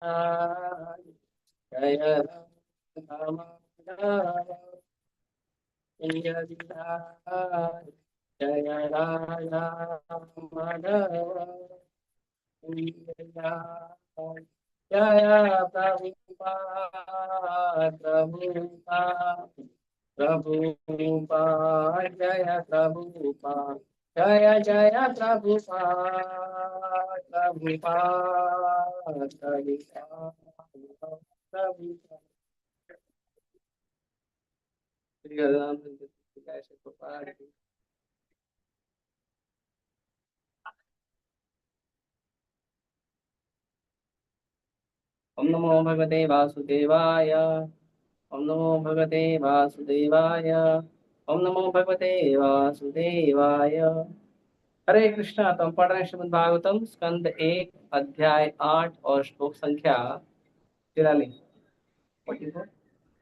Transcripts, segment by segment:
जय राम जय राम जय प्रभुपाद प्रभुपाद प्रभुपाद जय प्रभुपाद जय जय प्रभुपाद प्रभुपाद प्रभुपाद प्रभुपाद श्री रामचंद्र जी जय श्री प्रभुपाद ओम नमो भगवते वासुदेवाय ओम नमो भगवते वासुदेवाय ओम नमो भगवते वासुदेवाय। हरे कृष्णा। तो हम पढ़ रहे हैं श्रीमद् भागवतम स्कंद 1 अध्याय 8 और श्लोक संख्या 43 44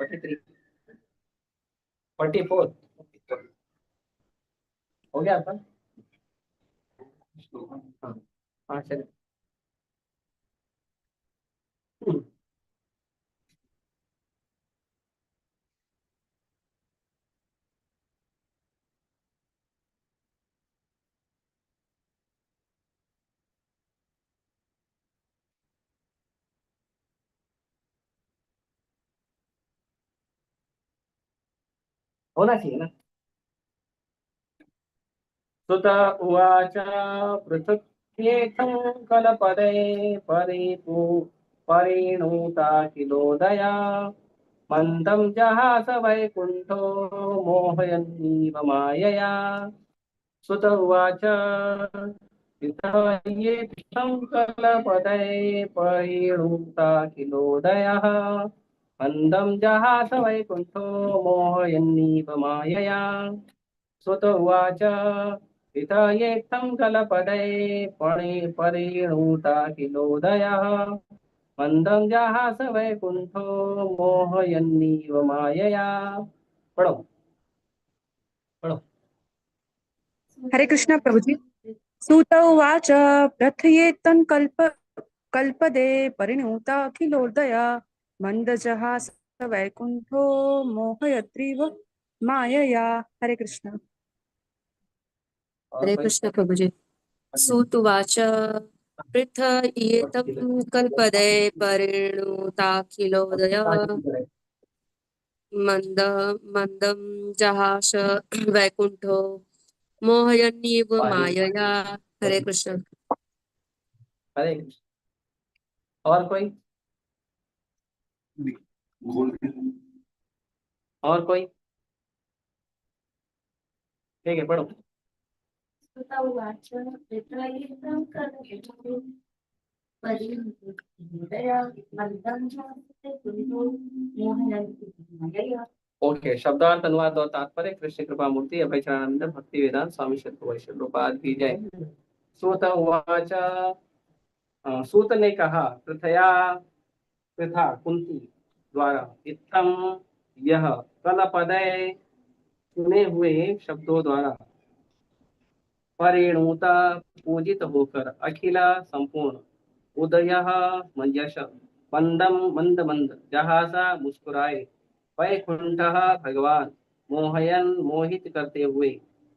43 44 हो गया आपका। हाँ हाँ चलिए। होना चाहिए ना। सुत उवाच पृथक् कलपदे परिणुता किलोदया मन्दं जहास वैकुण्ठो मोहयन्नीव मायया। सुत उवाच इतः ये कलपदे परिणुता किलोदयः मन्दं जहास वैकुण्ठो मोहयन्नीव मायया। सुत उवाच इतः ये कलपदे परिणुता किलोदयः मंदं जहास वैकुंठो मोहयन्नीव मायया। पढ़ो पढ़ो। हरे कृष्ण प्रभु जी। सूत उवाच प्रथयेतन् कल्पदे परिणुता अखिलोदया मंदजहास वैकुंठो मोहयत्रीव मायया। हरे कृष्ण। और हरे कोई कृष्ण प्रभु जी। सूत उवाच पृथयेतं कल्पदे परिणुताखिलोदय मंदं जहास वैकुंठो मोहयन्नीव मायया। हरे कृष्ण। हरे कृष्ण। और कोई और कोई ठीक है पढ़ो। ओके शब्दार्थ अनुवाद और तात्पर्य। कृष्ण कृपा मूर्ति अभयचरणानंद भक्ति वेदांत स्वामी शत्रु वैष्णव की जय। सूत उवाच सूत ने कहा पृथया पृथा कुंती द्वारा इत्थम यह कलपदय चुने हुए शब्दों द्वारा परिणुता पूजित होकर अखिला संपूर्ण उदय मंजस मंदम मंद मंद जहासा मुस्कुराए वैकुंठ भगवान मोहयन मोहित करते हुए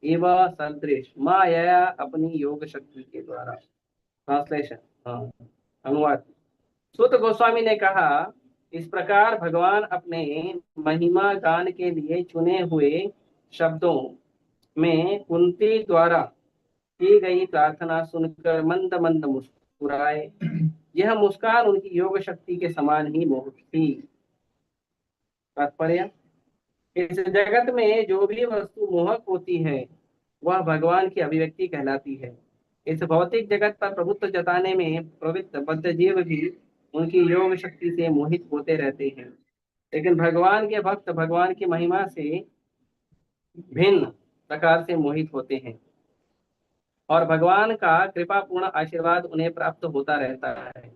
एव सदृश माया अपनी योग शक्ति के द्वारा। ट्रांसलेशन अनुवाद। सूत गोस्वामी ने कहा इस प्रकार भगवान अपने महिमा गान के लिए चुने हुए शब्दों में कुंती द्वारा की गई प्रार्थना सुनकर मंद मंद मुस्कुराए। यह मुस्कान उनकी योग शक्ति के समान ही मोहक थी। तात्पर्य इस जगत में जो भी वस्तु मोहक होती है वह भगवान की अभिव्यक्ति कहलाती है। इस भौतिक जगत पर प्रभुत्व जताने में प्रवृत्त बद्ध जीव भी उनकी योग शक्ति से मोहित होते रहते हैं, लेकिन भगवान के भक्त भगवान की महिमा से भिन्न प्रकार से मोहित होते हैं और भगवान का कृपापूर्ण आशीर्वाद उन्हें प्राप्त होता रहता है।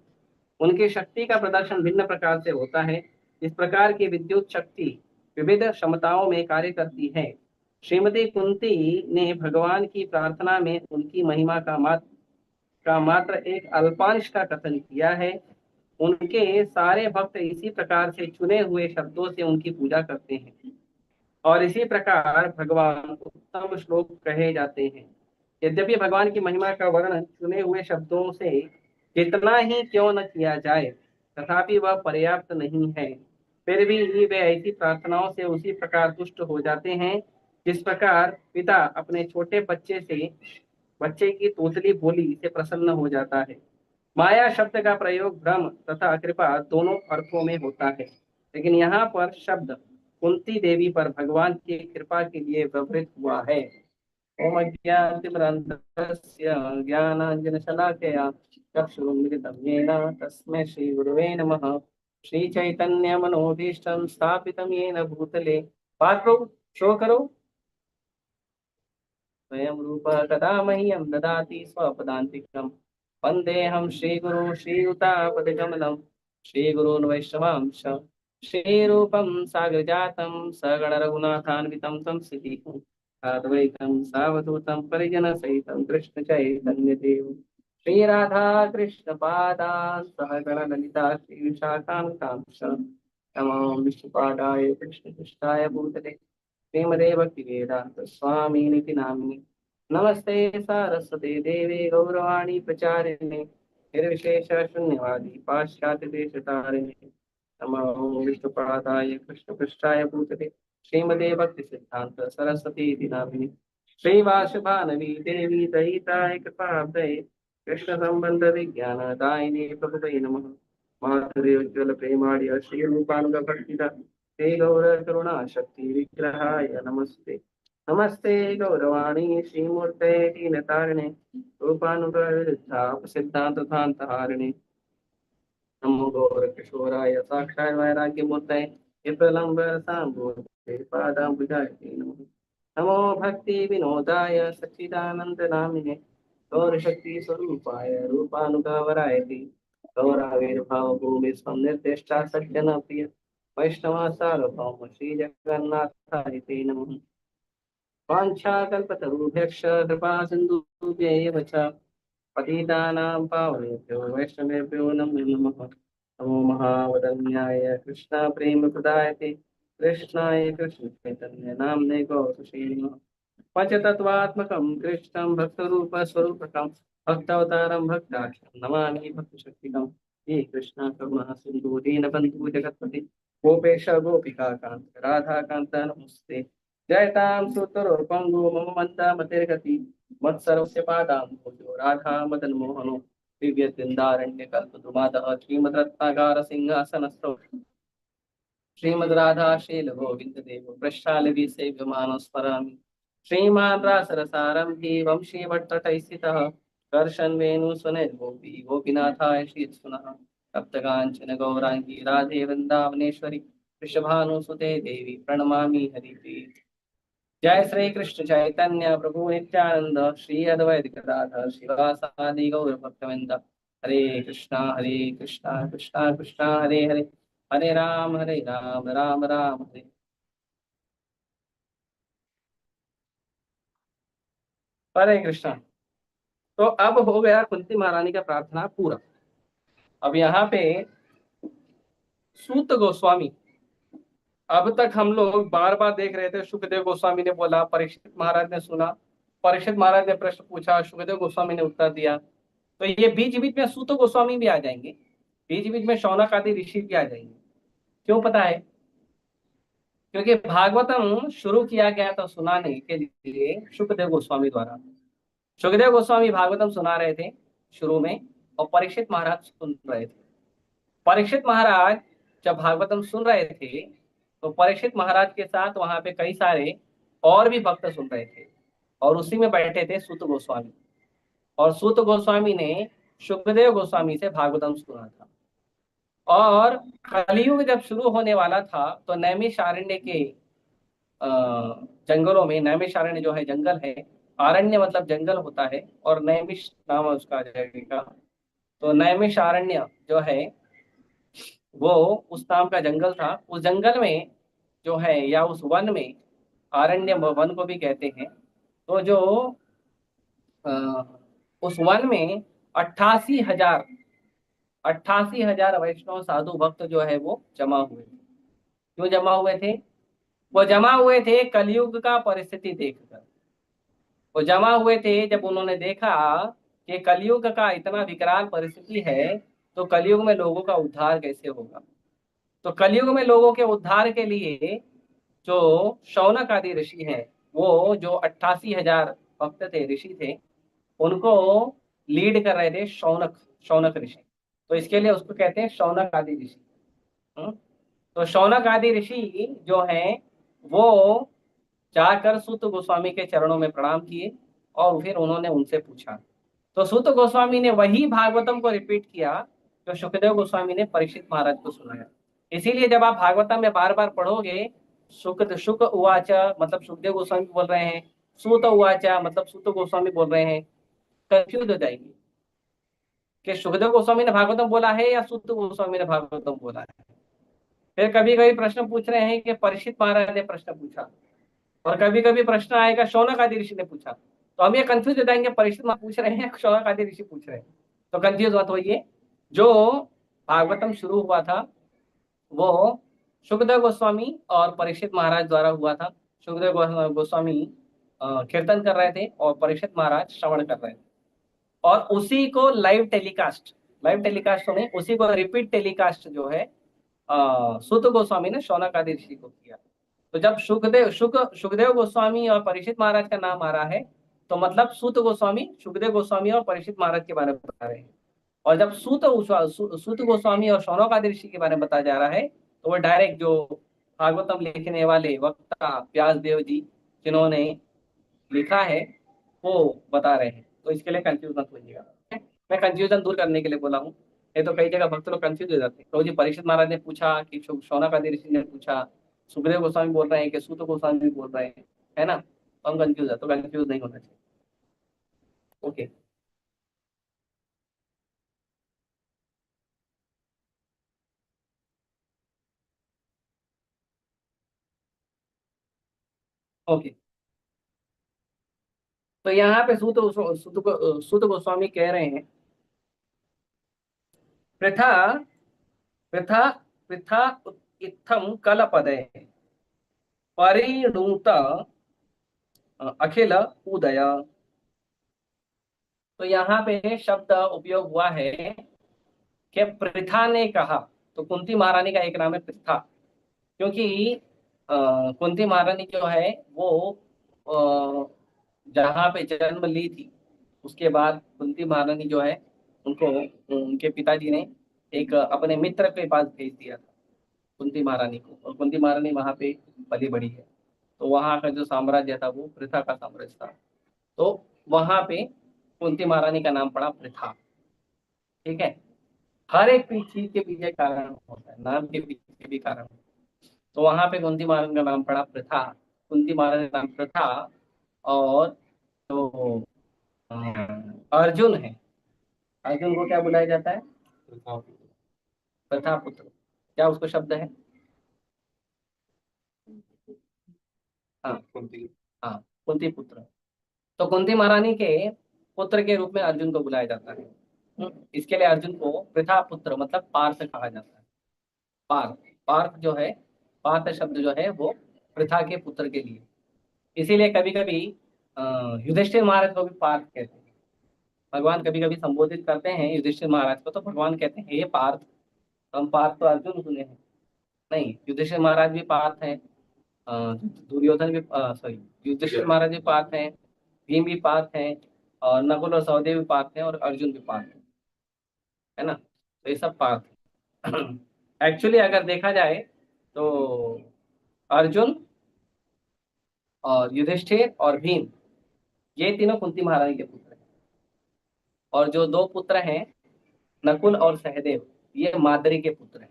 उनकी शक्ति का प्रदर्शन भिन्न प्रकार से होता है। इस प्रकार की विद्युत शक्ति विविध क्षमताओं में कार्य करती है। श्रीमती कुंती ने भगवान की प्रार्थना में उनकी महिमा का मात्र एक अल्पांश का कथन किया है। उनके सारे भक्त इसी प्रकार से चुने हुए शब्दों से उनकी पूजा करते हैं और इसी प्रकार भगवान उत्तम श्लोक कहे जाते हैं। यद्यपि भगवान की महिमा का वर्णन चुने हुए शब्दों से जितना ही क्यों न किया जाए, तथापि वह पर्याप्त नहीं है। फिर भी वे ऐसी प्रार्थनाओं से उसी प्रकार तुष्ट हो जाते हैं जिस प्रकार पिता अपने छोटे बच्चे की तोतली बोली से प्रसन्न हो जाता है। माया शब्द का प्रयोग भ्रम तथा कृपा दोनों अर्थों में होता है, लेकिन यहाँ पर शब्द कुंती देवी पर भगवान की कृपा के लिए व्यवहृत हुआ है। ओम अज्ञानतिमिरान्धस्य ज्ञानाञ्जनशलाकया चक्षुरुन्मिलितं येन तस्मै श्रीगुरवे नमः। श्रीचैतन्यमनोभीष्टं स्थापितं येन भूतले। पाठ करो, शो करो। स्वयं रूप कदा मह्यं ददाति स्वपदान्तिकम्। वन्देऽहं श्रीगुरो श्रीयुतापदकमलं श्रीगुरून् वैष्णवांश श्रीरूपं साग्रजातं सगणरघुनाथान्वितं तं सिद्धिं साद्वैतं सावधूतं परिजनसहितं कृष्णचैतन्यदेव श्रीराधा कृष्णपादान् सहगणललिता श्रीविशाखान्वितांश नमो विष्णुपादाय कृष्णकृष्णाय भूतले श्रीमदे भक्तिवेदांत स्वामी निति नामिने नमस्ते सारस्वते देवे गौरवाणी प्रचारिणे निर्विशेष शून्यवादी पाश्चात्य देशतारिणे नमो विष्णुपादाय कृष्णपृष्ठाय भूतले श्रीमदे भक्ति सिद्धांत सरस्वती इति नामिने श्रीवासुभानवी देवी दयिताय कृपाब्धये कृष्ण संबंध विज्ञान दायिने प्रभुवे नमः। माधुर्य उज्ज्वल प्रेमार्य श्री रूपानुग भक्तिदा हे गौर करुणा शक्ति विग्रहाय नमस्ते। नमस्ते गौरवाणी श्रीमूर्ते दीनतारिणे रूपानुगविरुद्धाप सिद्धांतहारिणे नमो गौर किशोराय साक्षात् वैराग्यमूर्तये विप्रलम्बर सांभूते पादाम्बुजाय नमः। नमो भक्ति विनोदाय सच्चिदानंद नामिने गौर शक्ति स्वरूपाय रूपानुगवराय गौराविर्भाव भूमि निर्दिष्टा सज्जन प्रिय वैष्णव सार्वभौम श्री जगन्नाथाय ते नमः। वाञ्छाकल्पतरुभ्यश्च कृपा सिन्धुभ्यैव च पतितानां पावनेभ्यो वैष्णवेभ्यो नमो नमः। नमो महावदन्याय कृष्ण प्रेम प्रदायते कृष्णाय कृष्ण चैतन्य नाम्ने गौरश्री नमः। पंचतत्वात्मकं कृष्णं भक्तरूप स्वरूपकं भक्तावतारं भक्ताख्यं नमामि भक्तशक्तिकं। हे कृष्ण करुणा सिन्धु दीनबन्धु जगत्पते गोपेश गोपिका कांत राधा कांत नमस्ते। जयतां सुतरूपं मम मन्दा मतिर्गति मत्सर्वस्य पादाम्भोजो राधा मदन मोहनो दिव्य वृंदारण्य कल्पद्रुमादः श्रीमद्रत्नागार सिंहासनस्थो श्रीमद् राधा शील गोविंद देव प्रशालवि सेव्यमानो स्मरामि। श्रीमान रासरसारंभी वंशी भट्टटैस्थितः कर्षन् वेणु स्वनिर्गोपी गोपीनाथाय श्रीत्सुनः सप्तकाञ्चन गौरांगी राधे वृंदावनेश्वरी वृषभानुसुते देवी प्रणमामि हरिप्रिये। जय श्री कृष्ण चैतन्य प्रभु नित्यानंद श्री अद्वैत गदाधर शिवासादि गौर भक्तवृंद। हरे कृष्णा कृष्णा कृष्णा हरे हरे हरे राम राम राम हरे। हरे कृष्णा। तो अब हो गया कुंती महारानी का प्रार्थना पूरा। अब यहाँ पे सूत गोस्वामी, अब तक हम लोग बार बार देख रहे थे, सुखदेव गोस्वामी ने बोला, परीक्षित महाराज ने सुना, परीक्षित महाराज ने प्रश्न पूछा, सुखदेव गोस्वामी ने उत्तर दिया। तो ये बीच बीच में सूत गोस्वामी भी आ जाएंगे, बीच बीच में शौनक आदि ऋषि भी आ जाएंगे। क्यों पता है? क्योंकि भागवतम शुरू किया गया था सुनाने के लिए सुखदेव गोस्वामी द्वारा। सुखदेव गोस्वामी भागवतम सुना रहे थे शुरू में और परीक्षित महाराज सुन रहे थे। परीक्षित महाराज जब भागवतम सुन रहे थे तो परीक्षित महाराज के साथ वहां पे कई सारे और भी भक्त सुन रहे थे और उसी में बैठे थे सूत गोस्वामी। और सूत गोस्वामी ने सुखदेव गोस्वामी से भागवतम सुना था। और कलयुग जब शुरू होने वाला था तो नैमिषारण्य के जंगलों में, नैमिषारण्य जो है जंगल है, आरण्य मतलब जंगल होता है और नैमिष नाम है उसका जगह का। तो नैमिषारण्य जो है वो उस नाम का जंगल था। उस जंगल में जो है या उस वन में, आरण्य वन को भी कहते हैं, तो जो उस वन में 88,000 88,000 वैष्णव साधु भक्त जो है वो जमा हुए थे। क्यों जमा हुए थे? वो जमा हुए थे कलयुग का परिस्थिति देखकर। वो जमा हुए थे जब उन्होंने देखा कि कलयुग का इतना विकराल परिस्थिति है, तो कलयुग में लोगों का उद्धार कैसे होगा। तो कलयुग में लोगों के उद्धार के लिए जो शौनक आदि ऋषि हैं, वो जो 88,000 भक्त थे, ऋषि थे, उनको लीड कर रहे थे शौनक शौनक ऋषि। तो इसके लिए उसको कहते हैं शौनक आदि ऋषि। हम्म? तो शौनक आदि ऋषि जो हैं वो जाकर सूत गोस्वामी के चरणों में प्रणाम किए और फिर उन्होंने उनसे पूछा। तो सूत गोस्वामी ने वही भागवतम को रिपीट किया जो सुखदेव गोस्वामी ने परीक्षित महाराज को सुनाया। इसीलिए जब आप भागवतम में बार बार पढ़ोगे, शुक उवाच मतलब सुखदेव गोस्वामी बोल रहे हैं, सूत उवाच मतलब सूत गोस्वामी बोल रहे हैं, कंफ्यूज हो जाएंगे कि सुखदेव गोस्वामी ने भागवतम बोला है या सूत गोस्वामी ने भागवतम बोला है। फिर कभी कभी प्रश्न पूछ रहे हैं कि परीक्षित महाराज ने प्रश्न पूछा, और कभी कभी प्रश्न आएगा शौनक आदि ऋषि ने पूछा। तो हम ये कंफ्यूज हो जाएंगे, परीक्षित महाराज पूछ रहे हैं, शौनक आदि ऋषि पूछ रहे हैं, तो कंफ्यूज मत होइए। जो भागवतम शुरू हुआ था वो सुखदेव गोस्वामी और परीक्षित महाराज द्वारा हुआ था। सुखदेव गोस्वामी कीर्तन कर रहे थे और परीक्षित महाराज श्रवण कर रहे थे, और उसी को लाइव टेलीकास्ट में उसी को रिपीट टेलीकास्ट जो है सूत गोस्वामी ने शौनक आदि ऋषि को किया। तो जब सुखदेव गोस्वामी और परीक्षित महाराज का नाम आ रहा है, तो मतलब सूत गोस्वामी सुखदेव गोस्वामी और परीक्षित महाराज के बारे में बता रहे हैं। और जब सूत गोस्वामी और शौनक आदि ऋषि के बारे में बताया जा रहा है, तो वो डायरेक्ट जो भागवतम लिखने वाले वक्ता व्यास देव जी जिन्होंने लिखा है वो बता रहे हैं। तो इसके लिए कंफ्यूज मत होइएगा, मैं कंफ्यूजन दूर करने के लिए बोला हूँ। ये तो कई जगह भक्त लोग कंफ्यूज हो जाते हैं। तो जी परीक्षित महाराज ने पूछा कि शौनक आदि ऋषि ने पूछा, सुखदेव गोस्वामी बोल रहे हैं कि सूत गोस्वामी बोल रहे हैं, है ना। तो हम कंफ्यूज है, तो कंफ्यूज नहीं होना चाहिए। Okay okay. तो यहाँ पे सूत गोस्वामी कह रहे हैं, पृथा पृथा पृथा इत्थम कलपदे परिणूत अखिल उदय। तो यहाँ पे शब्द उपयोग हुआ है कि पृथा ने कहा। तो कुंती महारानी का एक नाम है पृथा, क्योंकि कुंती महारानी जो है वो जहाँ पे जन्म ली थी, उसके बाद कुंती महारानी जो है उनको उनके पिताजी ने एक अपने मित्र के पास भेज दिया था कुंती महारानी को, और कुंती महारानी वहाँ पे पली बड़ी है। तो वहाँ का जो साम्राज्य था वो पृथा का साम्राज्य था। तो वहाँ पे कुंती महारानी का नाम पड़ा पृथा। ठीक है, हर एक चीज के पीछे कारण होता है, नाम के पीछे भी कारण। तो वहां पे कुंती महारानी का नाम पड़ा प्रथा, कुंती महारानी का नाम प्रथा। और तो अर्जुन है, अर्जुन को क्या बुलाया जाता है? प्रथा पुत्र। क्या उसको शब्द है? हाँ कुंती, हाँ कुंती पुत्र। तो कुंती महारानी के पुत्र के रूप में अर्जुन को बुलाया जाता है। इसके लिए अर्जुन को प्रथा पुत्र मतलब पार्थ कहा जाता है। पार्थ, पार्थ जो है, पार्थ शब्द जो है वो प्रथा के पुत्र के लिए। इसीलिए कभी कभी युधिष्ठिर महाराज को भी पार्थ कहते हैं। भगवान कभी कभी संबोधित करते हैं युधिष्ठिर महाराज को, तो भगवान कहते हैं हे पार्थ। तो हम पार्थ तो अर्जुन सुने हैं, नहीं युधिष्ठिर महाराज भी पार्थ हैं, दुर्योधन भी सॉरी युधिष्ठिर महाराज भी पार्थ हैं, भीम भी पार्थ हैं, और नकुल और सहदेव भी पार्थ हैं, और अर्जुन भी पार्थ है ना। तो ये सब पार्थ एक्चुअली अगर देखा जाए तो अर्जुन और युधिष्ठिर और भीम ये तीनों कुंती महारानी के पुत्र हैं। और जो दो पुत्र हैं नकुल और सहदेव, ये माद्री के पुत्र हैं।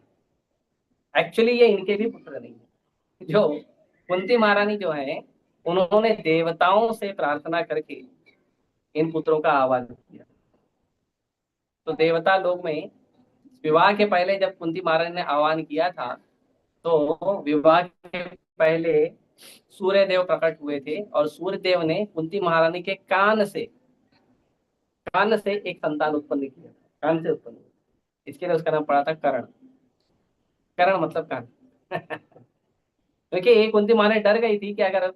एक्चुअली ये इनके भी पुत्र नहीं है। जो कुंती महारानी जो है उन्होंने देवताओं से प्रार्थना करके इन पुत्रों का आह्वान किया। तो देवता लोग में विवाह के पहले जब कुंती महारानी ने आह्वान किया था, तो विवाह के पहले सूर्य देव प्रकट हुए थे, और सूर्य देव ने कुंती महारानी के कान से एक संतान उत्पन्न किया, कान से उत्पन्न हुआ। इसके लिए उसका नाम पड़ा था कर्ण। कर्ण मतलब कान। क्योंकि एक कुंती माँ ने डर गई थी कि अगर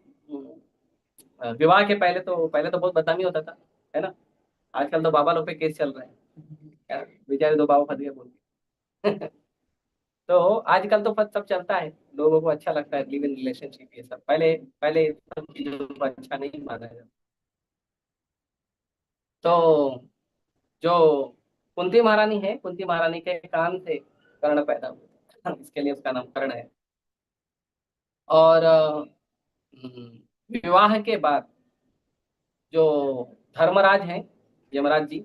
विवाह के पहले तो बहुत बदनामी होता था, है ना। आजकल तो बाबा लोग पे केस चल रहे हैं, बेचारे दो बाबा फंस गए बोल के। तो आजकल तो सब चलता है, लोगों को अच्छा लगता है लिव इन रिलेशनशिप, ये सब पहले पहले इन सब चीजों को अच्छा नहीं माना जाता। तो जो कुंती महारानी है, कुंती महारानी के कान से कर्ण पैदा हुआ, इसके लिए उसका नाम कर्ण है। और विवाह के बाद जो धर्मराज हैं, यमराज जी,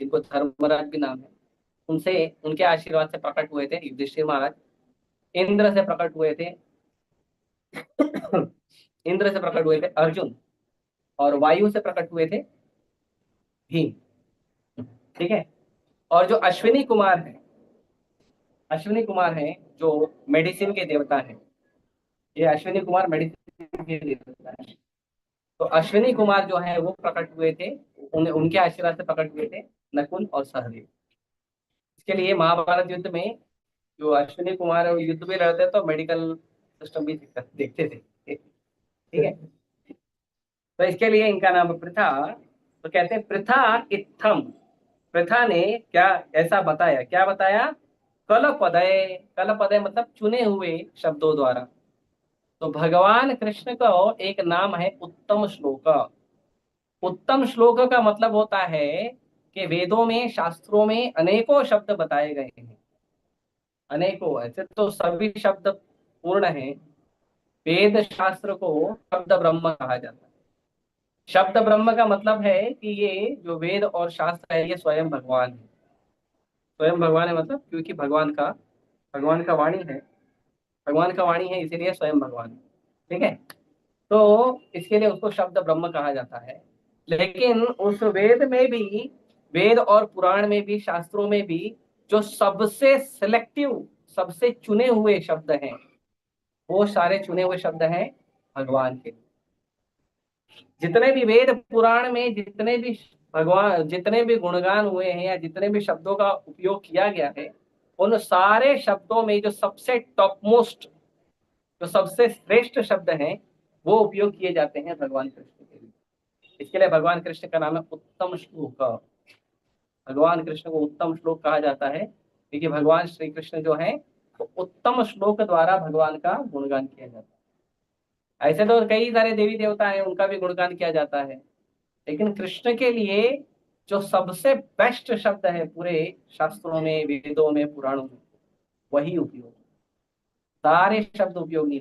जिनको धर्मराज भी नाम है, उनसे उनके आशीर्वाद से प्रकट हुए थे युधिष्ठिर महाराज। इंद्र से प्रकट हुए थे इंद्र से प्रकट हुए थे अर्जुन, और वायु से प्रकट हुए थे भीम। ठीक है। और जो अश्विनी कुमार हैं, अश्विनी कुमार हैं जो मेडिसिन के देवता हैं, ये अश्विनी कुमार मेडिसिन के देवता हैं। तो अश्विनी कुमार जो है वो प्रकट हुए थे, उनके आशीर्वाद से प्रकट हुए थे नकुल और सहदेव। इसके लिए महाभारत युद्ध में जो अश्विनी कुमार युद्ध में रहते तो मेडिकल सिस्टम भी देखते थे। ठीक है। तो इसके लिए इनका नाम प्रथा। तो कहते हैं प्रथा इत्थम, प्रथा ने क्या ऐसा बताया, क्या बताया, कलपदय, कलपदय मतलब चुने हुए शब्दों द्वारा। तो भगवान कृष्ण का एक नाम है उत्तम श्लोक। उत्तम श्लोक का मतलब होता है कि वेदों में, शास्त्रों में अनेकों शब्द बताए गए हैं, अनेकों, ऐसे तो सभी शब्द पूर्ण हैं। वेद शास्त्र को शब्द ब्रह्म कहा जाता है। शब्द ब्रह्म का मतलब है कि ये जो वेद और शास्त्र है ये स्वयं भगवान है। स्वयं भगवान है मतलब क्योंकि भगवान का वाणी है, भगवान का वाणी है इसीलिए स्वयं भगवान है। ठीक है। तो इसके लिए उसको शब्द ब्रह्म कहा जाता है। लेकिन उस वेद में भी, वेद और पुराण में भी, शास्त्रों में भी जो सबसे सिलेक्टिव, सबसे चुने हुए शब्द हैं, वो सारे चुने हुए शब्द हैं भगवान के। जितने भी वेद पुराण में जितने भी भगवान, जितने भी गुणगान हुए हैं या जितने भी शब्दों का उपयोग किया गया है, उन सारे शब्दों में जो सबसे टॉप मोस्ट, जो सबसे श्रेष्ठ शब्द हैं, वो उपयोग किए जाते हैं भगवान कृष्ण के लिए। इसके लिए भगवान कृष्ण का नाम है उत्तम श्लोक। भगवान कृष्ण को उत्तम श्लोक कहा जाता है क्योंकि भगवान श्री कृष्ण जो है तो उत्तम श्लोक द्वारा भगवान का गुणगान किया जाता है। ऐसे तो कई सारे देवी देवता हैं, उनका भी गुणगान किया जाता है, लेकिन कृष्ण के लिए जो सबसे बेस्ट शब्द है पूरे शास्त्रों में, वेदों में, पुराणों में, वही उपयोग, सारे शब्द उपयोग नहीं।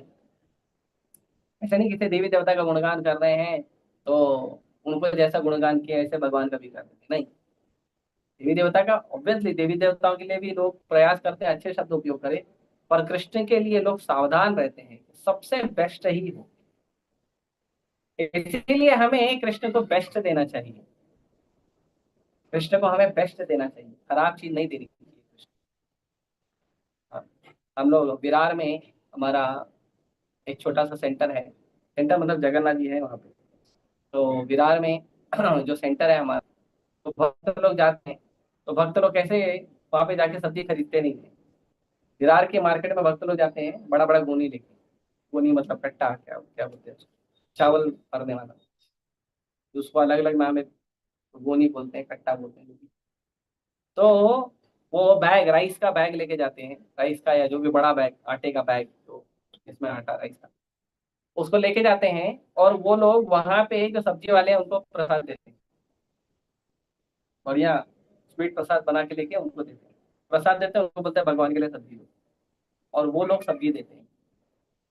ऐसा नहीं किसी देवी देवता का गुणगान कर रहे हैं तो उनको जैसा गुणगान किया ऐसे भगवान का भी कर देते, नहीं। देवी देवता का ऑब्वियसली, देवी देवताओं के लिए भी लोग प्रयास करते हैं अच्छे शब्द उपयोग करें, पर कृष्ण के लिए लोग सावधान रहते हैं सबसे बेस्ट ही हो। इसीलिए हमें कृष्ण को बेस्ट देना चाहिए, कृष्ण को हमें बेस्ट देना चाहिए, खराब चीज नहीं देनी चाहिए। हाँ। हम लोग विरार में, हमारा एक छोटा सा सेंटर है, सेंटर मतलब जगन्नाथ जी है वहाँ पे। तो विरार में जो सेंटर है हमारा, तो भक्त लोग जाते हैं, तो भक्त लोग कैसे वहाँ पे जाके सब्जी खरीदते नहीं है। विरार के मार्केट में भक्त लोग जाते हैं बड़ा बड़ा गोनी लेके, गोनी मतलब कट्टा, क्या क्या बोलते हैं उसको? चावल भरने वाला, उसको अलग अलग नाम है, गोनी बोलते हैं, कट्टा बोलते हैं। तो वो बैग, राइस का बैग लेके जाते हैं, राइस का या जो भी बड़ा बैग, आटे का बैग, तो इसमें आटा राइस का, उसको लेके जाते हैं। और वो लोग वहां पे जो सब्जी वाले हैं उनको प्रसाद देते हैं, बढ़िया स्वीट प्रसाद बना के लेके उनको देते हैं, प्रसाद देते हैं, उनको बोलते हैं भगवान के लिए सब्जी दो, और वो लोग सब्जी देते हैं।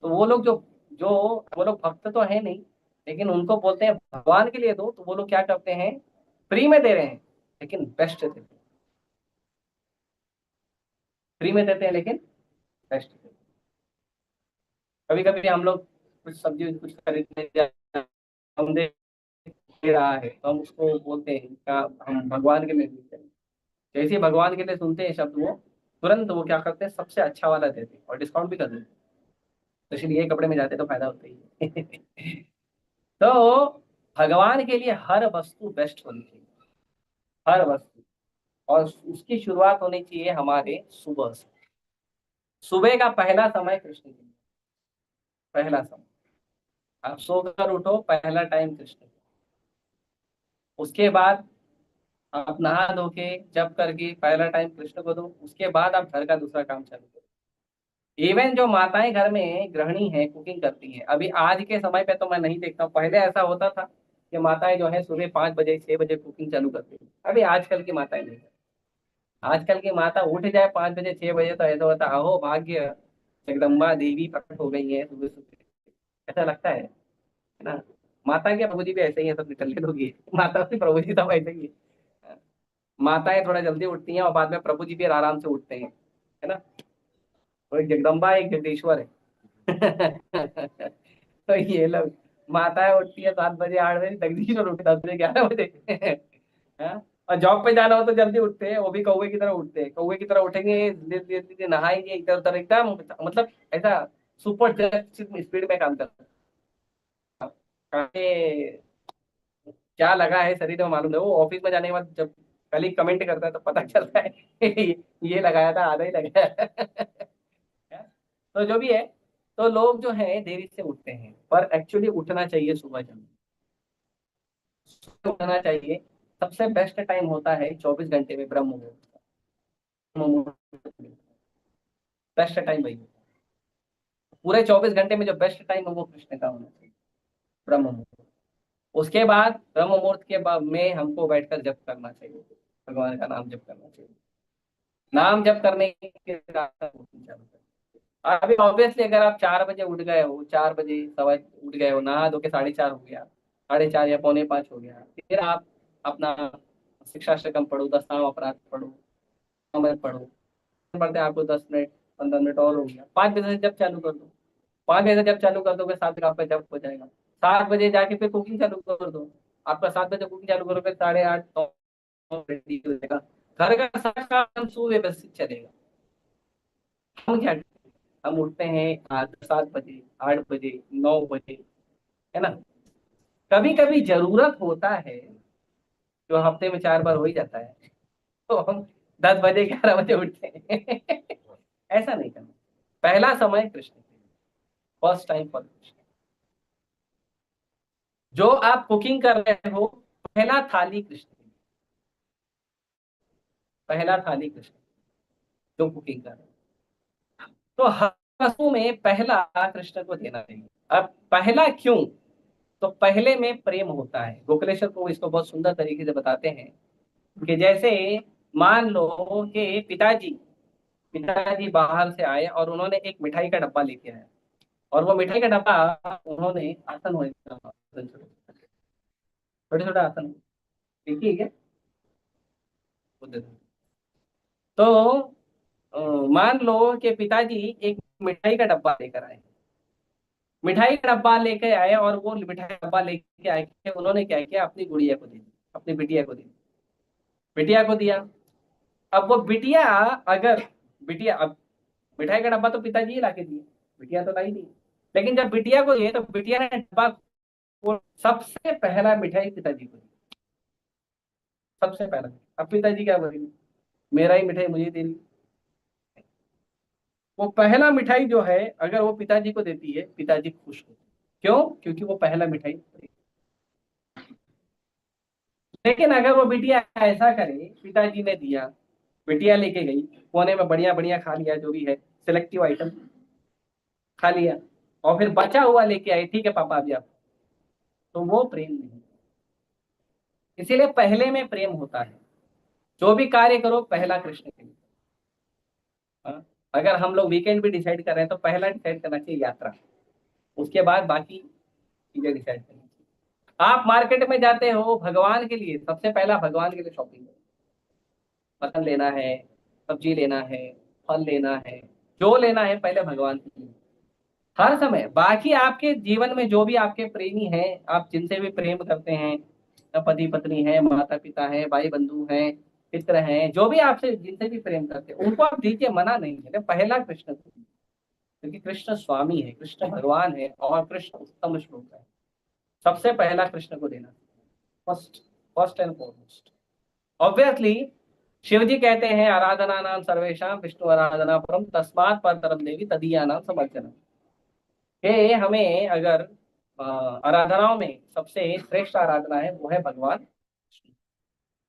तो वो लोग जो जो वो लोग भक्त तो है नहीं, लेकिन उनको बोलते हैं भगवान के लिए दो, तो वो लोग क्या करते हैं, फ्री में दे रहे हैं लेकिन बेस्ट देते हैं, फ्री में देते हैं लेकिन बेस्ट देते हैं। कभी कभी हम लोग कुछ सब्जी कुछ खरीदने जाते हैं, हम दे रहा है तो हम उसको बोलते हैं क्या, हम भगवान के लिए देते हैं। जैसे ही भगवान के लिए सुनते हैं शब्द, वो तुरंत वो क्या करते हैं, सबसे अच्छा वाला देते हैं और डिस्काउंट भी कर देते हैं। तो इसलिए कपड़े में जाते हैं तो फायदा होता ही है। तो भगवान के लिए हर वस्तु बेस्ट होनी चाहिए, हर वस्तु। और उसकी शुरुआत होनी चाहिए हमारे सुबह से। सुबह का पहला समय कृष्ण के लिए, पहला समय। आप सोकर उठो, पहला टाइम कृष्ण का। उसके बाद आप नहा धो के जप करके पहला टाइम कृष्ण को दो। उसके बाद आप घर का दूसरा काम चालू करो। इवन जो माताएं घर में गृहिणी हैं, कुकिंग करती हैं, अभी आज के समय पे तो मैं नहीं देखता हूँ, पहले ऐसा होता था कि माताएं जो है सुबह 5 बजे 6 बजे कुकिंग चालू करती थी। अभी आजकल की माताएं नहीं करती। आजकल की माता उठ जाए 5 बजे 6 बजे तो ऐसा होता, अहो भाग्य, जगदम्बा देवी प्रकट हो गई है सुबह सुबह, ऐसा लगता है ना। माता के प्रभु जी भी ऐसे ही है, सब निकल लोगी माता से प्रभु जी सब ऐसे ही है। माताएं थोड़ा जल्दी उठती हैं और बाद में प्रभु जी भी आराम से उठते हैं, है ना। तो एक जगदम्बा एक जगदीश्वर है। तो ये लोग, माताएं उठती है 7 बजे 8 बजे, जगदीश्वर उठे 10 बजे 11 बजे। हाँ? और जॉब पे जाना हो तो जल्दी उठते हैं, वो भी कौवे की तरह उठते हैं, कौवे की तरह उठेंगे, धीरे धीरे धीरे नहाएंगे, इधर उधर एकदम, मतलब ऐसा सुपर स्पीड में काम करते हैं। क्या लगा है शरीर में मालूम है, वो ऑफिस में जाने के बाद जब कलीग कमेंट करता है तो पता चलता है ये लगाया था, आधा ही लगाया है। तो जो भी है, तो लोग जो है देरी से उठते हैं, पर एक्चुअली उठना चाहिए सुबह जल्दी, उठना चाहिए। सबसे बेस्ट टाइम होता है 24 घंटे में ब्रह्म मुहूर्त। ब्रह्म मुहूर्त बेस्ट टाइम वही होता है। पूरे 24 घंटे में जो बेस्ट टाइम है वो कृष्ण का होना चाहिए, ब्रह्म मुहूर्त। उसके बाद ब्रह्म मुहूर्त के बाद में हमको बैठकर जप करना चाहिए, भगवान का नाम जप करना चाहिए। नाम जप करने के बाद उठना चालू करें। अभी ऑब्वियसली अगर आप 4 बजे उठ गए हो, 4 बजे सवा उठ गए हो, नहा धो के 4:30 हो गया, 4:30 या पौने 5 हो गया, फिर आप अपना शिक्षाष्टकम पढ़ो, 10 नाम अपराध पढ़ो, अमृत पढ़ो। पढ़ते आपको 10 मिनट 15 मिनट और हो गया, 5 बजे से जब चालू कर दो। 5 बजे से जब चालू कर दोगे 7 बजे आपका जब हो जाएगा। 7 बजे जाके फिर कुकिंग चालू कर दो। आपका 7 बजे कुकिंग चालू करोगे, 8:30 9 रेडी हो जाएगा। घर का सारा काम सुव्यवस्थित चलेगा। हम क्या, हम उठते हैं 7 बजे 8 बजे 9 बजे, है ना। कभी कभी जरूरत होता है, जो हफ्ते में 4 बार हो ही जाता है, तो हम 10 बजे 11 बजे उठते हैं। ऐसा नहीं करना। पहला समय Krishna, first time for Krishna. जो आप कुकिंग कर रहे हो, पहला थाली कृष्ण, पहला थाली कृष्ण जो कुकिंग कर रहे हो, तो हर वस्तु में पहला कृष्ण को देना चाहिए। अब पहला क्यों, तो पहले में प्रेम होता है। गोखलेश्वर को इसको बहुत सुंदर तरीके से बताते हैं कि जैसे मान लो कि पिताजी पिताजी बाहर से आए और उन्होंने एक मिठाई का डब्बा लेके आया, और वो मिठाई का डब्बा उन्होंने आसन हो, छोटे छोटे आसन, ठीक है क्या? वो दे दो। तो मान लो कि पिताजी एक मिठाई का डब्बा लेकर आए, मिठाई का डब्बा लेके आए, और वो मिठाई का डब्बा लेके आए कि उन्होंने क्या किया, अपनी गुड़िया को दे दिया, अपनी बिटिया को दे दिया, बिटिया को दिया। अब वो बिटिया, अगर बिटिया, अब मिठाई का डब्बा तो पिताजी ही लाके दिए, बिटिया तो लाई नहीं। लेकिन जब बिटिया को दिए तो बिटिया ने डब्बा, वो सबसे पहला मिठाई पिताजी को दी, सबसे पहला। अब पिताजी क्या बोलेंगे, मेरा ही मिठाई मुझे दे दी। वो पहला मिठाई जो है, अगर वो पिताजी को देती है, पिताजी खुश होते हैं। क्यों? क्योंकि वो पहला मिठाई। लेकिन अगर वो बिटिया ऐसा करे, पिताजी ने दिया, बिटिया लेके गई, कोने में बढ़िया बढ़िया खा लिया, जो भी है सिलेक्टिव आइटम खा लिया, और फिर बचा हुआ लेके आए, ठीक है पापा अभी आप, तो वो प्रेम नहीं। इसीलिए पहले में प्रेम होता है। जो भी कार्य करो पहला कृष्ण के लिए। हाँ? अगर हम लोग वीकेंड भी डिसाइड कर रहे हैं तो पहला डिसाइड करना चाहिए यात्रा, उसके बाद बाकी चीजें डिसाइड करनी चाहिए। आप मार्केट में जाते हो भगवान के लिए, सबसे पहला भगवान के लिए शॉपिंग करो। मटन लेना है, सब्जी लेना है, फल लेना है, जो लेना है पहले भगवान के लिए। हर समय बाकी आपके जीवन में जो भी आपके प्रेमी हैं, आप जिनसे भी प्रेम करते हैं, पति पत्नी है, माता पिता है, भाई बंधु हैं, मित्र हैं, जो भी आपसे जिनसे भी प्रेम करते हैं उनको आप दीजिए, मना नहीं है, पहला कृष्ण को दीजिए। क्योंकि कृष्ण स्वामी है, कृष्ण भगवान है, और कृष्ण उत्तम श्लोक है। सबसे पहला कृष्ण को देना, first, first and foremost. Obviously Shiv ji कहते हैं आराधना नाम सर्वेशाम विष्णु आराधना परम तस्मात् परतरम देवी तदीया नाम समर्चना। कि हमें अगर आराधनाओं में सबसे श्रेष्ठ आराधना है वो है भगवान विष्णु।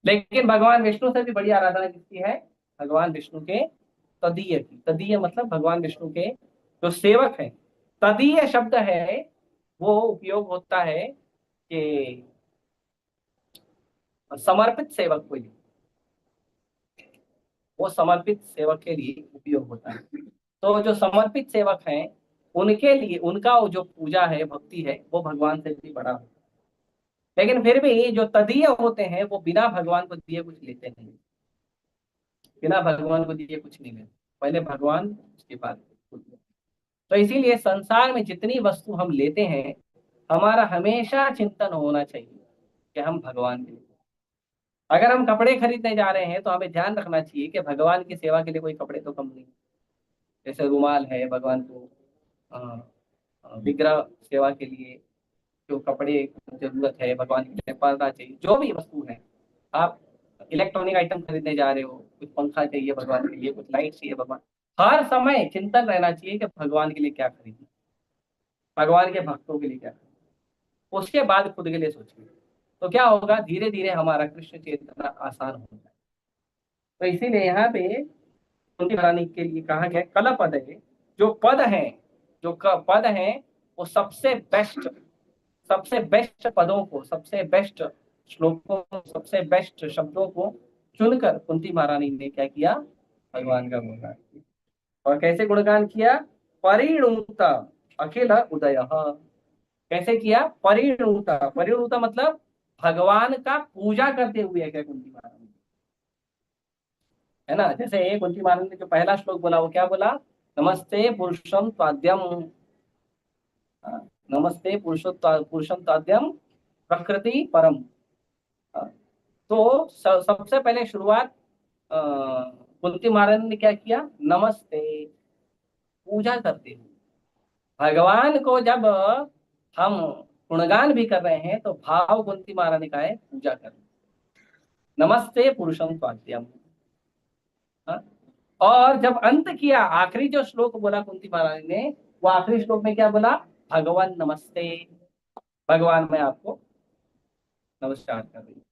लेकिन भगवान विष्णु से भी बड़ी आराधना किसकी है? भगवान विष्णु के तदीय की। तदीय मतलब भगवान विष्णु के जो सेवक हैं। तदीय शब्द है वो उपयोग होता है कि समर्पित सेवक को लिए, वो समर्पित सेवक के लिए उपयोग होता है। तो जो समर्पित सेवक हैं उनके लिए उनका जो पूजा है भक्ति है वो भगवान से भी बड़ा होता है। लेकिन फिर भी जो तदीय होते हैं वो बिना भगवान को दिए कुछ लेते नहीं, बिना भगवान को दिए कुछ नहीं लेते, पहले भगवान उसके बाद खुद। तो इसीलिए संसार में जितनी वस्तु हम लेते हैं हमारा हमेशा चिंतन होना चाहिए कि हम भगवान के लिए। अगर हम कपड़े खरीदने जा रहे हैं तो हमें ध्यान रखना चाहिए कि भगवान की सेवा के लिए कोई कपड़े तो कम नहीं। जैसे रुमाल है भगवान को विग्रह सेवा के लिए जो कपड़े की जरूरत है, भगवान के लिए पर्दा चाहिए, जो भी वस्तु है। आप इलेक्ट्रॉनिक आइटम खरीदने जा रहे हो, कुछ पंखा चाहिए भगवान के लिए, कुछ लाइट चाहिए भगवान, हर समय चिंतन रहना चाहिए कि भगवान के लिए क्या खरीदना, भगवान के भक्तों के लिए क्या खरीदना। उसके बाद खुद के लिए सोचिए, तो क्या होगा, धीरे धीरे हमारा कृष्ण चेतना आसान हो जाए। तो इसीलिए यहाँ पे कुंती महारानी के लिए कहा गया कला पद है। जो पद है, जो पद है वो सबसे बेस्ट पदों को, सबसे बेस्ट श्लोकों को, सबसे बेस्ट शब्दों को चुनकर कुंती महारानी ने क्या किया, भगवान का गुणगान किया। और कैसे गुणगान किया? परिणुत अखिल उदय। कैसे किया? परिणुत। परिणुत मतलब भगवान का पूजा करते हुए क्या कुंती महारानी, है ना। जैसे कुंती महारानी ने जो पहला श्लोक बोला वो क्या बोला? नमस्ते पुरुषम त्वाद्यम, नमस्ते पुरुषम त्वाद्यम प्रकृति परम। तो सबसे पहले शुरुआत कुंती महारानी ने क्या किया? नमस्ते, पूजा करते हुए भगवान को। जब हम गुणगान भी कर रहे हैं तो भाव कुंती महारानी का है पूजा करना। नमस्ते पुरुषम त्वाद्यम। हाँ? और जब अंत किया, आखिरी जो श्लोक बोला कुंती महारानी ने, वो आखिरी श्लोक में क्या बोला? भगवान नमस्ते, भगवान मैं आपको नमस्कार कर रही हूँ।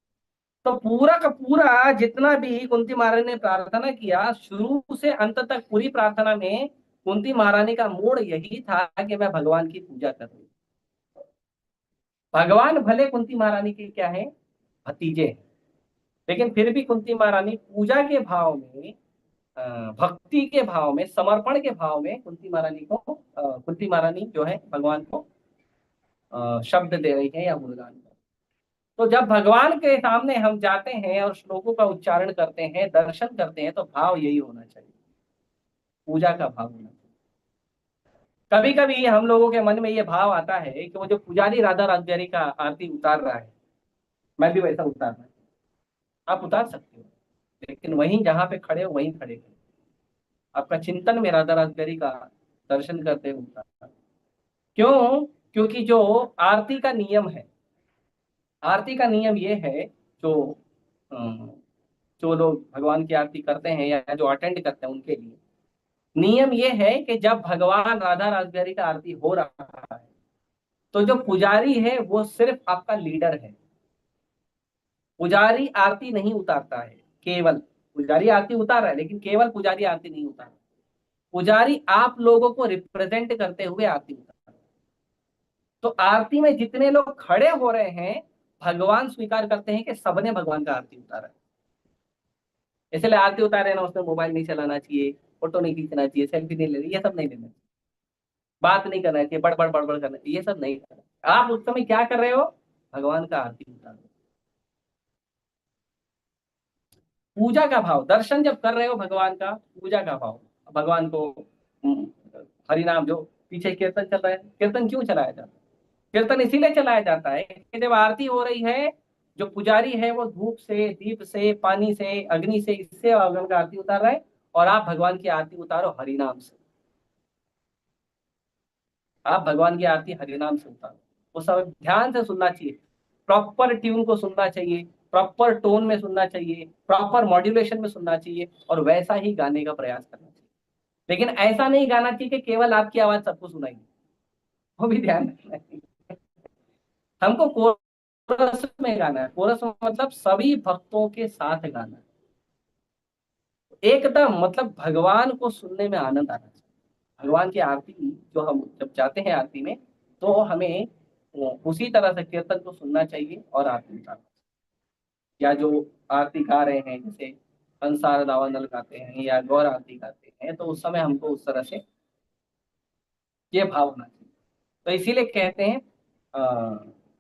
तो पूरा का पूरा जितना भी कुंती महारानी ने प्रार्थना किया, शुरू से अंत तक पूरी प्रार्थना में कुंती महारानी का मूड यही था कि मैं भगवान की पूजा कर रही हूँ। भगवान भले कुंती महारानी के क्या है, भतीजे, लेकिन फिर भी कुंती महारानी पूजा के भाव में, भक्ति के भाव में, समर्पण के भाव में कुंती महारानी जो है भगवान को शब्द दे रही है या गुणगान। तो जब भगवान के सामने हम जाते हैं और श्लोकों का उच्चारण करते हैं, दर्शन करते हैं, तो भाव यही होना चाहिए, पूजा का भाव होना चाहिए। कभी कभी हम लोगों के मन में ये भाव आता है कि वो जो पुजारी राधा रासबिहारी का आरती उतार रहा है, मैं भी वैसा उतारना है। आप उतार सकते हो, लेकिन वहीं जहां पे खड़े हो वहीं खड़े करो। आपका चिंतन में राधा रासबिहारी का दर्शन करते हुए उतारना। क्यों? क्योंकि जो आरती का नियम है, आरती का नियम ये है, जो जो लोग भगवान की आरती करते हैं या जो अटेंड करते हैं उनके लिए नियम ये है कि जब भगवान राधा रासबिहारी का आरती हो रहा है तो जो पुजारी है वो सिर्फ आपका लीडर है। पुजारी आरती नहीं उतारता है, केवल पुजारी आरती उतार रहा है लेकिन केवल पुजारी आरती नहीं उतार। पुजारी आप लोगों को रिप्रेजेंट करते हुए आरती उतार। तो आरती में जितने लोग खड़े हो रहे हैं, भगवान स्वीकार करते हैं कि सबने भगवान का आरती उतारा है। इसलिए आरती उतारे ना, उसमें मोबाइल नहीं चलाना चाहिए, फोटो नहीं खींचना चाहिए, सेल्फी नहीं लेनी, ये सब नहीं लेना चाहिए, बात नहीं करना चाहिए, बड़बड़ बड़बड़ करना चाहिए, ये सब नहीं करना। आप उस समय क्या कर रहे हो? भगवान का आरती उतार रहे हो। पूजा का भाव, दर्शन जब कर रहे हो भगवान का, पूजा का भाव, भगवान को हरि नाम, जो पीछे कीर्तन चल रहा है, कीर्तन क्यों चलाया जाता है? कीर्तन इसीलिए चलाया जाता है कि जब आरती हो रही है, जो पुजारी है वो धूप से, दीप से, पानी से, अग्नि से, इससे भगवान का आरती उतार रहा है, और आप भगवान की आरती उतारो हरि नाम से। आप भगवान की आरती हरि नाम से उतारो। वो सब ध्यान से सुनना चाहिए, प्रॉपर ट्यून को सुनना चाहिए, प्रॉपर टोन में सुनना चाहिए, प्रॉपर मॉड्यूलेशन में सुनना चाहिए और वैसा ही गाने का प्रयास करना चाहिए। लेकिन ऐसा नहीं गाना चाहिए कि केवल आपकी आवाज सबको सुनाई, वो भी ध्यान रखना चाहिए। हमको कोरस में गाना है, कोरस में मतलब सभी भक्तों के साथ गाना है, एकदम मतलब भगवान को सुनने में आनंद आना चाहिए। भगवान की आरती जो हम जब जाते हैं आरती में, तो हमें उसी तरह से कीर्तन को सुनना चाहिए और आरती उतारना चाहिए। या जो आरती गा रहे हैं, जैसे कंसार दावानल गाते हैं या गौर आरती गाते हैं, तो उस समय हमको उस तरह से ये भाव होना चाहिए। तो इसीलिए कहते हैं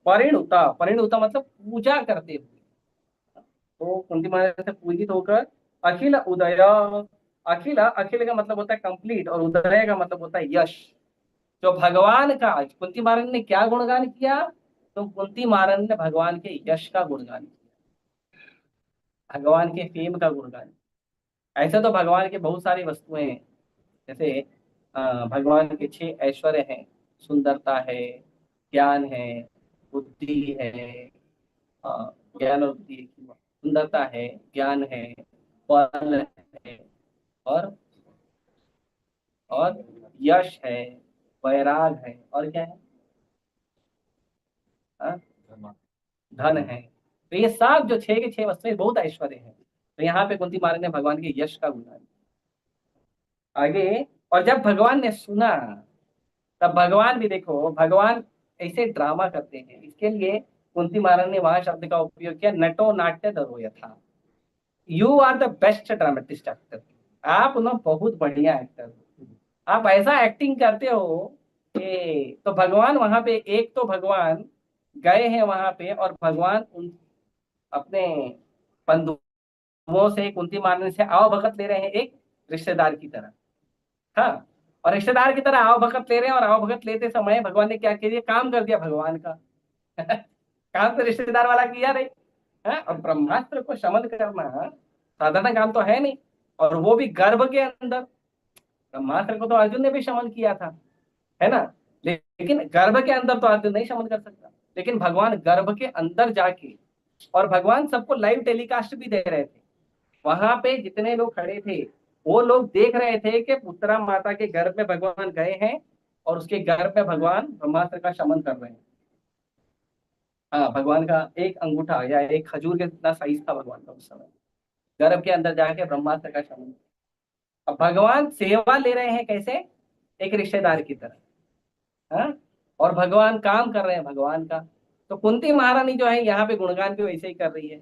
परिणुता, परिणुता मतलब पूजा करते हुए। तो कुंती महाराज से पूजित होकर अखिल उदय, अखिल, अखिल का मतलब होता है कंप्लीट और उदय का मतलब होता है यश। जो भगवान का, कुंती महाराज ने क्या गुणगान किया, तो कुंती महाराज ने भगवान के यश का गुणगान किया, भगवान के फेम का गुणगान। ऐसे तो भगवान के बहुत सारी वस्तुएं हैं, जैसे भगवान के 6 ऐश्वर्य हैं, सुंदरता है, ज्ञान है, बुद्धि है, ज्ञान और बुद्धि की सुंदरता है, ज्ञान है, बल है, और और यश है, वैराग है, और क्या है, हाँ? धन है। तो ये सब जो 6 के 6 वस्तुएं बहुत ऐश्वर्य है। तो यहाँ पे कुंती महाराज ने भगवान के यश का गुणगान आगे। और जब भगवान ने सुना, तब भगवान भी देखो, भगवान ऐसे ड्रामा करते हैं, इसके लिए कुंती महाराज ने वहां शब्द का उपयोग किया, नटो नाट्य धरो यथा। You are the best dramatist actor, आप ना बहुत बढ़िया एक्टर हो, आप ऐसा एक्टिंग करते हो कि। तो भगवान वहां पे, एक तो भगवान गए हैं वहां पे और भगवान उन अपने बंधुओं से, कुंती महाराज से आओ भगत ले रहे हैं एक रिश्तेदार की तरह। हाँ, और रिश्तेदार की तरह आओ भगत ले रहे हैं, और आओ भगत लेते समय भगवान ने क्या किया, काम कर दिया भगवान का। काम तो रिश्तेदार वाला किया नहीं। हाँ, और ब्रह्मास्त्र को शमन करना साधारण काम तो है नहीं, और वो भी गर्भ के अंदर। ब्रह्मास्त्र को तो अर्जुन ने भी शमन किया था, है ना, लेकिन गर्भ के अंदर तो अर्जुन नहीं शमन कर सकता। लेकिन भगवान गर्भ के अंदर जाके, और भगवान सबको लाइव टेलीकास्ट भी दे रहे थे। वहां पे जितने लोग खड़े थे, वो लोग देख रहे थे कि पुत्रा माता के गर्भ में भगवान गए हैं और उसके गर्भ में भगवान ब्रह्मास्त्र का शमन कर रहे हैं। हाँ, भगवान का एक अंगूठा या एक खजूर के जितना साइज था भगवान का उस समय, गर्भ के अंदर जाके ब्रह्मास्त्र का शमन। अब भगवान सेवा ले रहे हैं कैसे, एक रिश्तेदार की तरह। हाँ, और भगवान काम कर रहे हैं भगवान का। तो कुंती महारानी जो है यहाँ पे गुणगान भी वैसे ही कर रही है,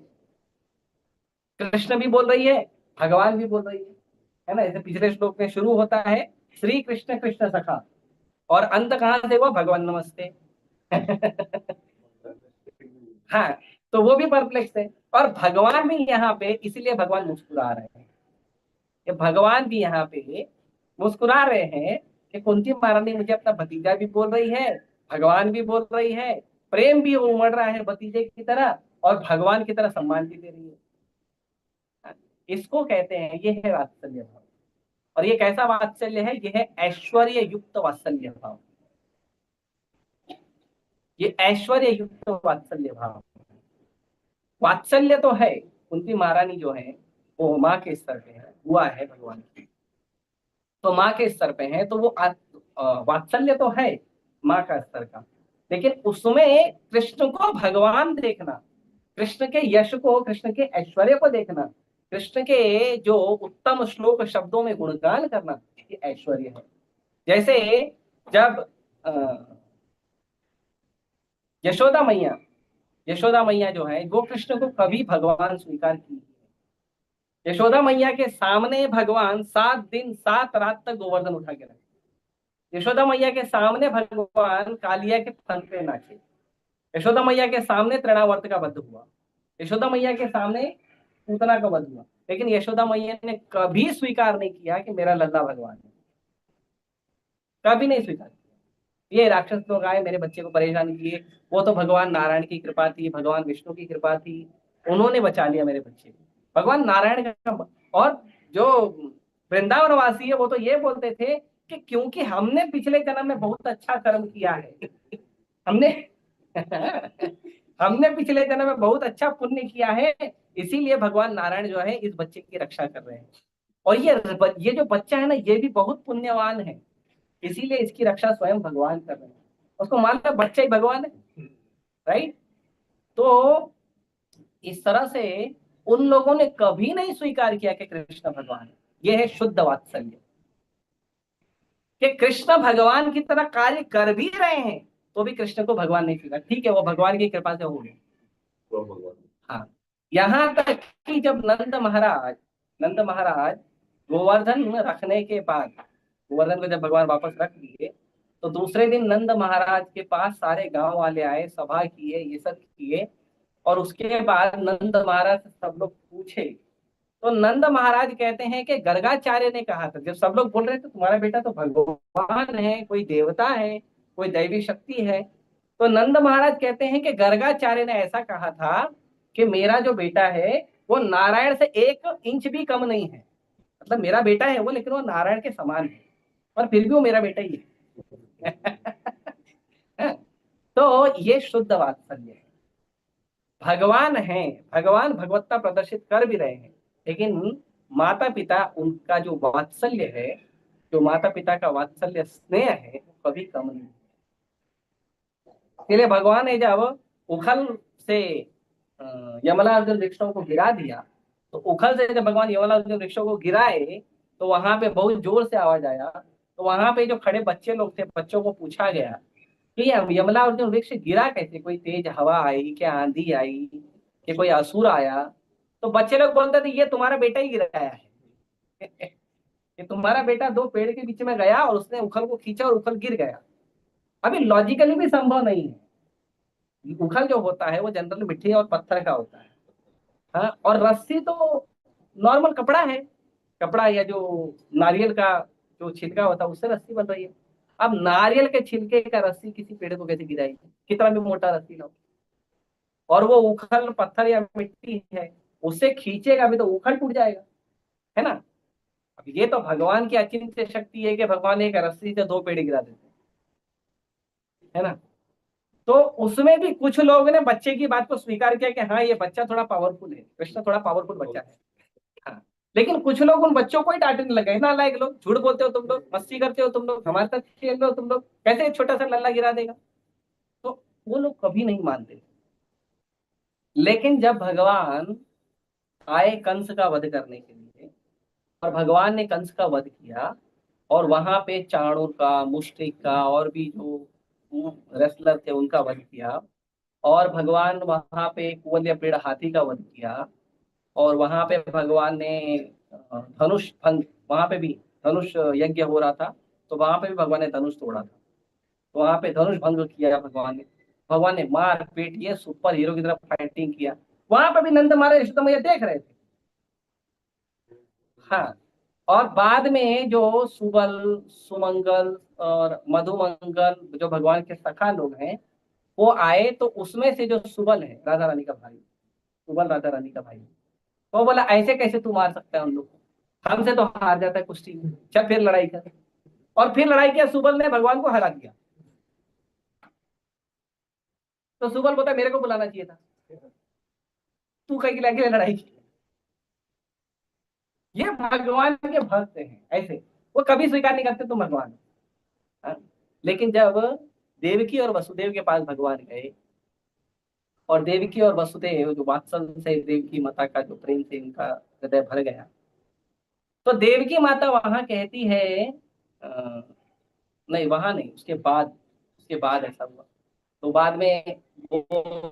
कृष्ण भी बोल रही है, भगवान भी बोल रही है ना। जैसे पिछले श्लोक में शुरू होता है श्री कृष्ण कृष्ण सखा, और अंत कहाँ से हुआ, भगवान नमस्ते। हाँ, तो वो भी परप्लेक्स है, और भगवान भी यहाँ पे, इसीलिए भगवान मुस्कुरा रहे हैं। ये भगवान भी यहाँ पे मुस्कुरा रहे हैं कि कुंती महारानी मुझे अपना भतीजा भी बोल रही है, भगवान भी बोल रही है, प्रेम भी उमड़ रहा है भतीजे की तरह, और भगवान की तरह सम्मान भी दे रही है। इसको कहते हैं, ये है वात्सल्य भाव। और ये कैसा वात्सल्य है, ये है ऐश्वर्य युक्त वात्सल्य भाव। ये ऐश्वर्य युक्त वात्सल्य भाव। वात्सल्य तो है, कुंती महारानी जो है वो माँ के स्तर पे है, हुआ है भगवान की, तो माँ के स्तर पे है, तो वो वात्सल्य तो है माँ का स्तर का। लेकिन उसमें कृष्ण को भगवान देखना, कृष्ण के यश को, कृष्ण के ऐश्वर्य को देखना, कृष्ण के जो उत्तम श्लोक शब्दों में गुणगान करना, ये ऐश्वर्य है। जैसे जब यशोदा मैया, यशोदा मैया जो है वो कृष्ण को कभी भगवान स्वीकार की। यशोदा मैया के सामने भगवान 7 दिन 7 रात तक गोवर्धन उठा के रखे। यशोदा मैया के सामने भगवान कालिया के फन पे नाचे। यशोदा मैया के सामने तृणावर्त का वध हुआ। यशोदा मैया के सामने पूतना का वध हुआ। लेकिन यशोदा मैया ने कभी स्वीकार नहीं किया कि मेरा लल्ला भगवान है, कभी नहीं स्वीकार किया। ये राक्षस लोग आए, मेरे बच्चे को परेशान किए, वो तो भगवान नारायण की कृपा थी, भगवान विष्णु की कृपा थी, उन्होंने बचा लिया मेरे बच्चे को। भगवान नारायण का। और जो वृंदावन वासी है वो तो ये बोलते थे कि क्योंकि हमने पिछले जन्म में बहुत अच्छा कर्म किया है, हमने हमने पिछले जन्म में बहुत अच्छा पुण्य किया है, इसीलिए भगवान नारायण जो है इस बच्चे की रक्षा कर रहे हैं। और ये जो बच्चा है ना, ये भी बहुत पुण्यवान है, इसीलिए इसकी रक्षा स्वयं भगवान कर रहे हैं। उसको मानना बच्चा ही भगवान है, राइट। तो इस तरह से उन लोगों ने कभी नहीं स्वीकार किया कि कृष्ण भगवान है। यह है शुद्ध वात्सल्य, कि कृष्ण भगवान की तरह कार्य कर भी रहे हैं तो भी कृष्ण को भगवान नहीं स्वीकार। ठीक है, वो भगवान की कृपा से हो गए। हाँ, यहाँ तक कि जब नंद महाराज गोवर्धन रखने के बाद, गोवर्धन को जब भगवान वापस रख दिए, तो दूसरे दिन नंद महाराज के पास सारे गांव वाले आए, सभा किए, ये सब किए। और उसके बाद नंद महाराज से सब लोग पूछे, तो नंद महाराज कहते हैं कि गर्गाचार्य ने कहा था, जब सब लोग बोल रहे थे तुम्हारा बेटा तो भगवान है, कोई देवता है, कोई दैवी शक्ति है, तो नंद महाराज कहते हैं कि गर्गाचार्य ने ऐसा कहा था कि मेरा जो बेटा है वो नारायण से 1 इंच भी कम नहीं है। मतलब मेरा बेटा है वो, लेकिन वो नारायण के समान है, और फिर भी वो मेरा बेटा ही है। तो ये शुद्ध वात्सल्य है। भगवान है, भगवान भगवत्ता प्रदर्शित कर भी रहे हैं, लेकिन माता पिता उनका जो वात्सल्य है, जो माता पिता का वात्सल्य स्नेह है, वो कभी कम नहीं। इसलिए भगवान ने जब उखल से यमलार्जुन वृक्षों को गिरा दिया, तो उखल से जब भगवान यमलार्जुन वृक्षों को गिराए तो वहां पे बहुत जोर से आवाज आया। तो वहां पे जो खड़े बच्चे लोग थे, बच्चों को पूछा गया कि यमलार्जुन वृक्ष गिरा कैसे, कोई तेज हवा आई, क्या आंधी आई, कि कोई असुर आया? तो बच्चे लोग बोलते थे ये तुम्हारा बेटा ही गिराया है। ये तुम्हारा बेटा 2 पेड़ के बीच में गया और उसने उखल को खींचा और उखल गिर गया। अभी लॉजिकली भी संभव नहीं है। उखल जो होता है वो जनरली मिट्टी और पत्थर का होता है। हाँ, और रस्सी तो नॉर्मल कपड़ा है, कपड़ा या जो नारियल का जो छिलका होता है उससे रस्सी बन रही है। अब नारियल के छिलके का रस्सी किसी पेड़ को कैसे गिराएगी, कितना भी मोटा रस्सी लो। और वो उखल पत्थर या मिट्टी है, उससे खींचेगा भी तो उखल टूट जाएगा, है ना। अब ये तो भगवान की अचिंत्य शक्ति है कि भगवान एक रस्सी से 2 पेड़ गिरा देते हैं, है ना। तो उसमें भी कुछ लोगों ने बच्चे की बात को स्वीकार किया कि हाँ ये बच्चा थोड़ा पावरफुल है, कृष्ण थोड़ा पावरफुल बच्चा है। हाँ, लेकिन कुछ लोग उन बच्चों को ही डांटने लगे, ना लायक लोग, झूठ बोलते हो तुम लोग, मस्ती करते हो तुम लोग, हमारे साथ खेल रहे हो तुम लोग, कैसे एक छोटा सा लल्ला गिरा देगा। तो वो लोग कभी नहीं मानते। लेकिन जब भगवान आए कंस का वध करने के लिए, और भगवान ने कंस का वध किया, और वहां पे चाणूर का, मुष्टिक का, और भी जो रेसलर थे उनका वध किया, और भगवान वहां पे कुवलया पेड़ हाथी का वध किया, और वहां पे भगवान ने धनुष भंग, वहां पे भी धनुष यज्ञ हो रहा था, तो वहां पे भी भगवान ने धनुष तोड़ा था। तो वहां पे धनुष भंग किया भगवान ने। भगवान ने मार पीट ये सुपर हीरो की तरह फाइटिंग किया। वहां पे भी नंद महाराज यशोदा मैया देख रहे थे। हाँ, और बाद में जो सुबल, सुमंगल और मधुमंगल जो भगवान के सखा लोग हैं, वो आए, तो उसमें से जो सुबल है राधा रानी का भाई, सुबल राधा रानी का भाई, वो बोला ऐसे कैसे तू मार सकता है उन लोग को, हमसे तो हार जाता है कुश्ती में, चल फिर लड़ाई कर। और फिर लड़ाई किया, सुबल ने भगवान को हरा दिया। तो सुबल बोलता मेरे को बुलाना चाहिए था, तू कहीं के लड़ाई की। ये भगवान के भक्त हैं ऐसे, वो कभी स्वीकार नहीं करते तुम भगवान। हाँ? लेकिन जब देवकी और वसुदेव के पास भगवान गए, और देवकी और वसुदेव जो वात्सल्य से देवकी माता का जो प्रेम से इनका हृदय भर गया, तो देवकी माता वहां कहती है, नहीं वहां नहीं, उसके बाद ऐसा हुआ। तो बाद में वो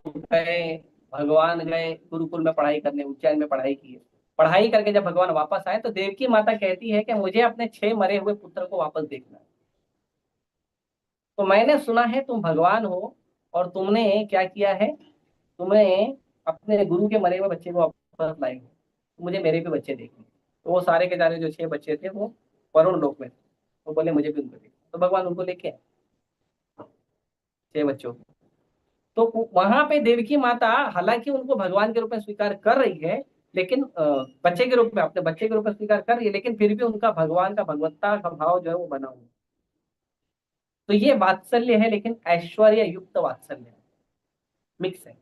गए, भगवान गए गुरुकुल में पढ़ाई करने, उज्जैन में पढ़ाई की। पढ़ाई करके जब भगवान वापस आए, तो देवकी माता कहती है कि मुझे अपने 6 मरे हुए पुत्र को वापस देखना है। तो मैंने सुना है तुम भगवान हो, और तुमने क्या किया है, तुमने अपने गुरु के मरे हुए बच्चे को वापस लाए हो, तो मुझे मेरे भी बच्चे देखने। तो वो सारे के सारे जो 6 बच्चे थे वो वरुण लोक में थे। तो बोले मुझे भी उनको देखना, तो भगवान उनको लेके आए 6 बच्चों को। तो वहां पे देवकी माता हालांकि उनको भगवान के रूप में स्वीकार कर रही है, लेकिन बच्चे के रूप में, अपने बच्चे के रूप में स्वीकार कर रही है, लेकिन फिर भी उनका भगवान का भगवत्ता का भाव जो है वो बना हुआ। तो ये वात्सल्य है, लेकिन ऐश्वर्य युक्त वात्सल्य है, मिक्स है।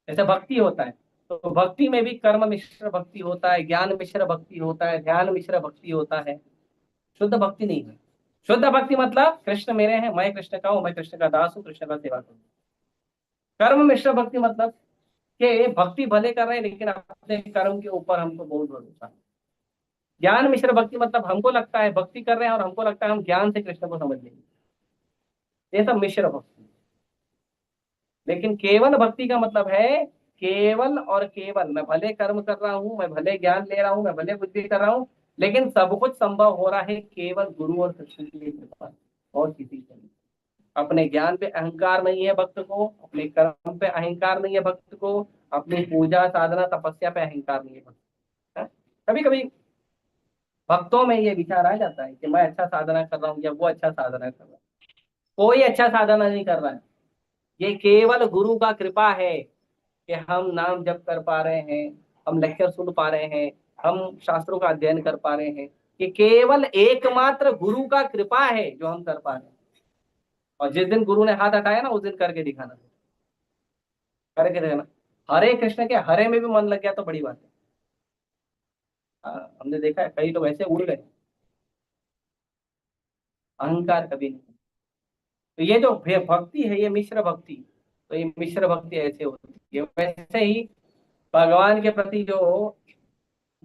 जैसे भक्ति होता है, तो भक्ति में भी कर्म मिश्र भक्ति होता है, ज्ञान मिश्र भक्ति होता है, ध्यान मिश्र भक्ति होता है। शुद्ध भक्ति नहीं है। शुद्ध भक्ति मतलब कृष्ण मेरे हैं, मैं कृष्ण का हूं, मैं कृष्ण का दास हूं, कृष्ण का सेवा करूं। कर्म मिश्र भक्ति मतलब कि भक्ति भले कर रहे हैं लेकिन अपने कर्म के ऊपर हमको बहुत भरोसा है। ज्ञान मिश्र भक्ति मतलब हमको लगता है भक्ति कर रहे हैं और हमको लगता है हम ज्ञान से कृष्ण को समझ लेंगे, ये सब मिश्र भक्ति। लेकिन केवल भक्ति का मतलब है केवल और केवल, मैं भले कर्म कर रहा हूं, मैं भले ज्ञान ले रहा हूं, मैं भले बुद्धि कर रहा हूं, लेकिन सब कुछ संभव हो रहा है केवल गुरु और कृष्ण की कृपा, और किसी से नहीं। अपने ज्ञान पे अहंकार नहीं है भक्त को, अपने कर्म पे अहंकार नहीं है भक्त को, अपनी पूजा साधना तपस्या पे अहंकार नहीं है भक्त। कभी कभी भक्तों में ये विचार आ जाता है कि मैं अच्छा साधना कर रहा हूँ या वो अच्छा साधना कर रहा है। कोई अच्छा साधना नहीं कर रहा है, ये केवल गुरु का कृपा है कि हम नाम जप कर पा रहे हैं, हम लेक्चर सुन पा रहे हैं, हम शास्त्रों का अध्ययन कर पा रहे हैं। कि केवल एकमात्र गुरु का कृपा है जो हम कर पा रहे हैं। और जिस दिन गुरु ने हाथ हटाया ना उस दिन करके दिखाना, करके दिखाना। हरे कृष्ण के हरे में भी मन लग गया तो बड़ी बात है। हमने देखा है कई लोग ऐसे उड़ गए, अहंकार कभी नहीं। तो ये जो भक्ति है ये मिश्र भक्ति, तो ये मिश्र भक्ति ऐसे होती है। वैसे ही भगवान के प्रति जो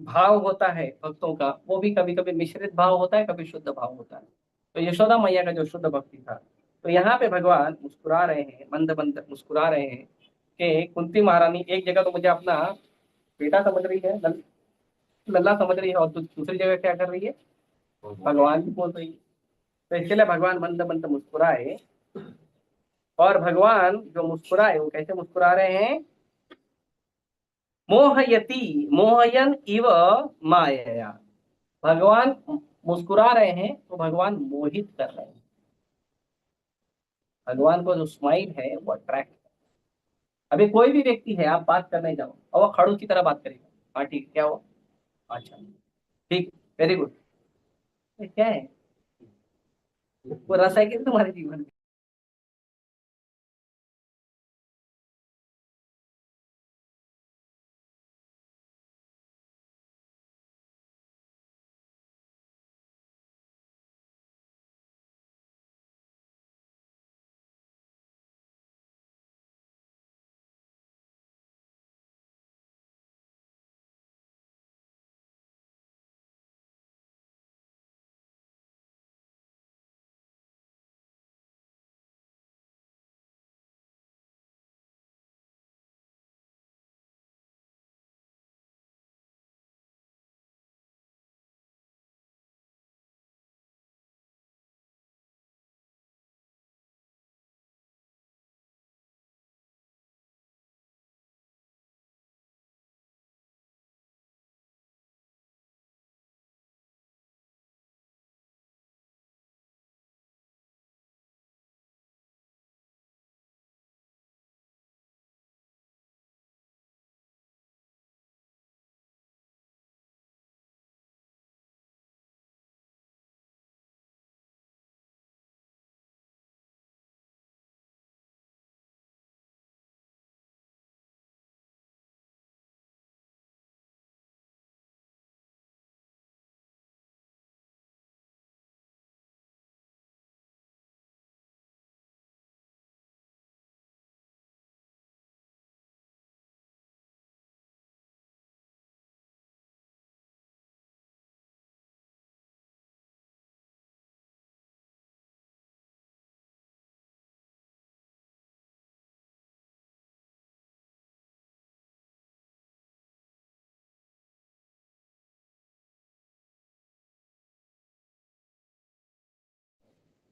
भाव होता है भक्तों का वो भी कभी कभी मिश्रित भाव होता है, कभी शुद्ध भाव होता है। तो यशोदा मैया का जो शुद्ध भक्ति था, तो यहाँ पे भगवान मुस्कुरा रहे हैं, मंद मंद मुस्कुरा रहे हैं कि कुंती महारानी एक जगह तो मुझे अपना बेटा समझ रही है, लल्ला समझ रही है, और दूसरी जगह क्या कर रही है, भगवान भी बोल रही है। तो इसके लिए भगवान मंद मंद मुस्कुराए। और भगवान जो मुस्कुराए वो कैसे मुस्कुरा रहे हैं, मोहयति मोहयन इव माया। भगवान मुस्कुरा रहे हैं तो भगवान मोहित कर रहे हैं। भगवान को जो स्माइल है वो अट्रैक्ट। अभी कोई भी व्यक्ति है, आप बात करने जाओ और वो खड़ूस की तरह बात करेगा, हाँ ठीक क्या हुआ, अच्छा ठीक, वेरी गुड, क्या है वो रस है कि तुम्हारे जीवन में।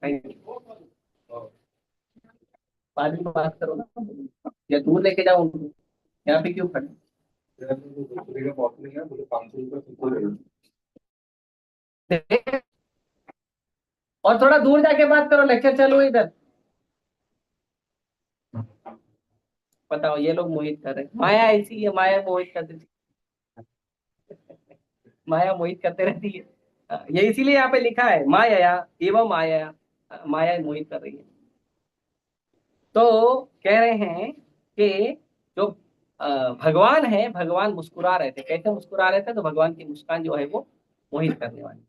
Thank you. बाद में बात करो ना, या दूर लेके जाओ उनको, यहाँ पे क्यों खड़े। और थोड़ा दूर जाके बात करो, लेक्चर चालू है इधर। बताओ, ये लोग मोहित कर रहे हैं, माया ऐसी है, माया मोहित कर देती, माया मोहित करते रहती है। ये इसीलिए यहाँ पे लिखा है माया एवं माया, माया मोहित कर रही है। तो कह रहे हैं कि जो भगवान है, भगवान मुस्कुरा रहे थे। कैसे मुस्कुरा रहे थे? तो भगवान की मुस्कान जो है वो मोहित करने वाली।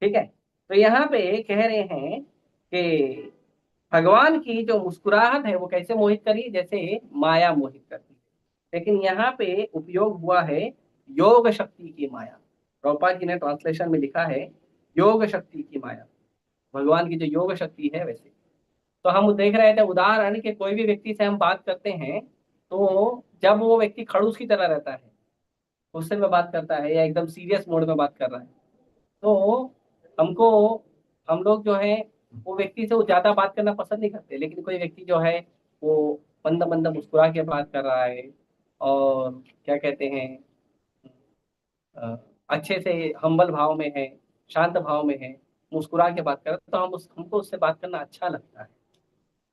ठीक है, तो यहाँ पे कह रहे हैं कि भगवान की जो मुस्कुराहट है वो कैसे मोहित करी? जैसे माया मोहित करती है। लेकिन यहाँ पे उपयोग हुआ है योग शक्ति की माया। प्रभुपाद जी ने ट्रांसलेशन में लिखा है योग शक्ति की माया, भगवान की जो योग शक्ति है वैसे। तो हम देख रहे थे उदाहरण कि कोई भी व्यक्ति से हम बात करते हैं तो जब वो व्यक्ति खड़ूस की तरह रहता है, गुस्से में बात करता है या एकदम सीरियस मोड में बात कर रहा है, तो हमको हम लोग जो है वो व्यक्ति से वो ज्यादा बात करना पसंद नहीं करते। लेकिन कोई व्यक्ति जो है वो मंद मंद मुस्कुरा के बात कर रहा है और क्या कहते हैं अ, अच्छे से हम्बल भाव में है, शांत भाव में है, मुस्कुरा के बात कर रहा है, तो हमको उससे बात करना अच्छा लगता है।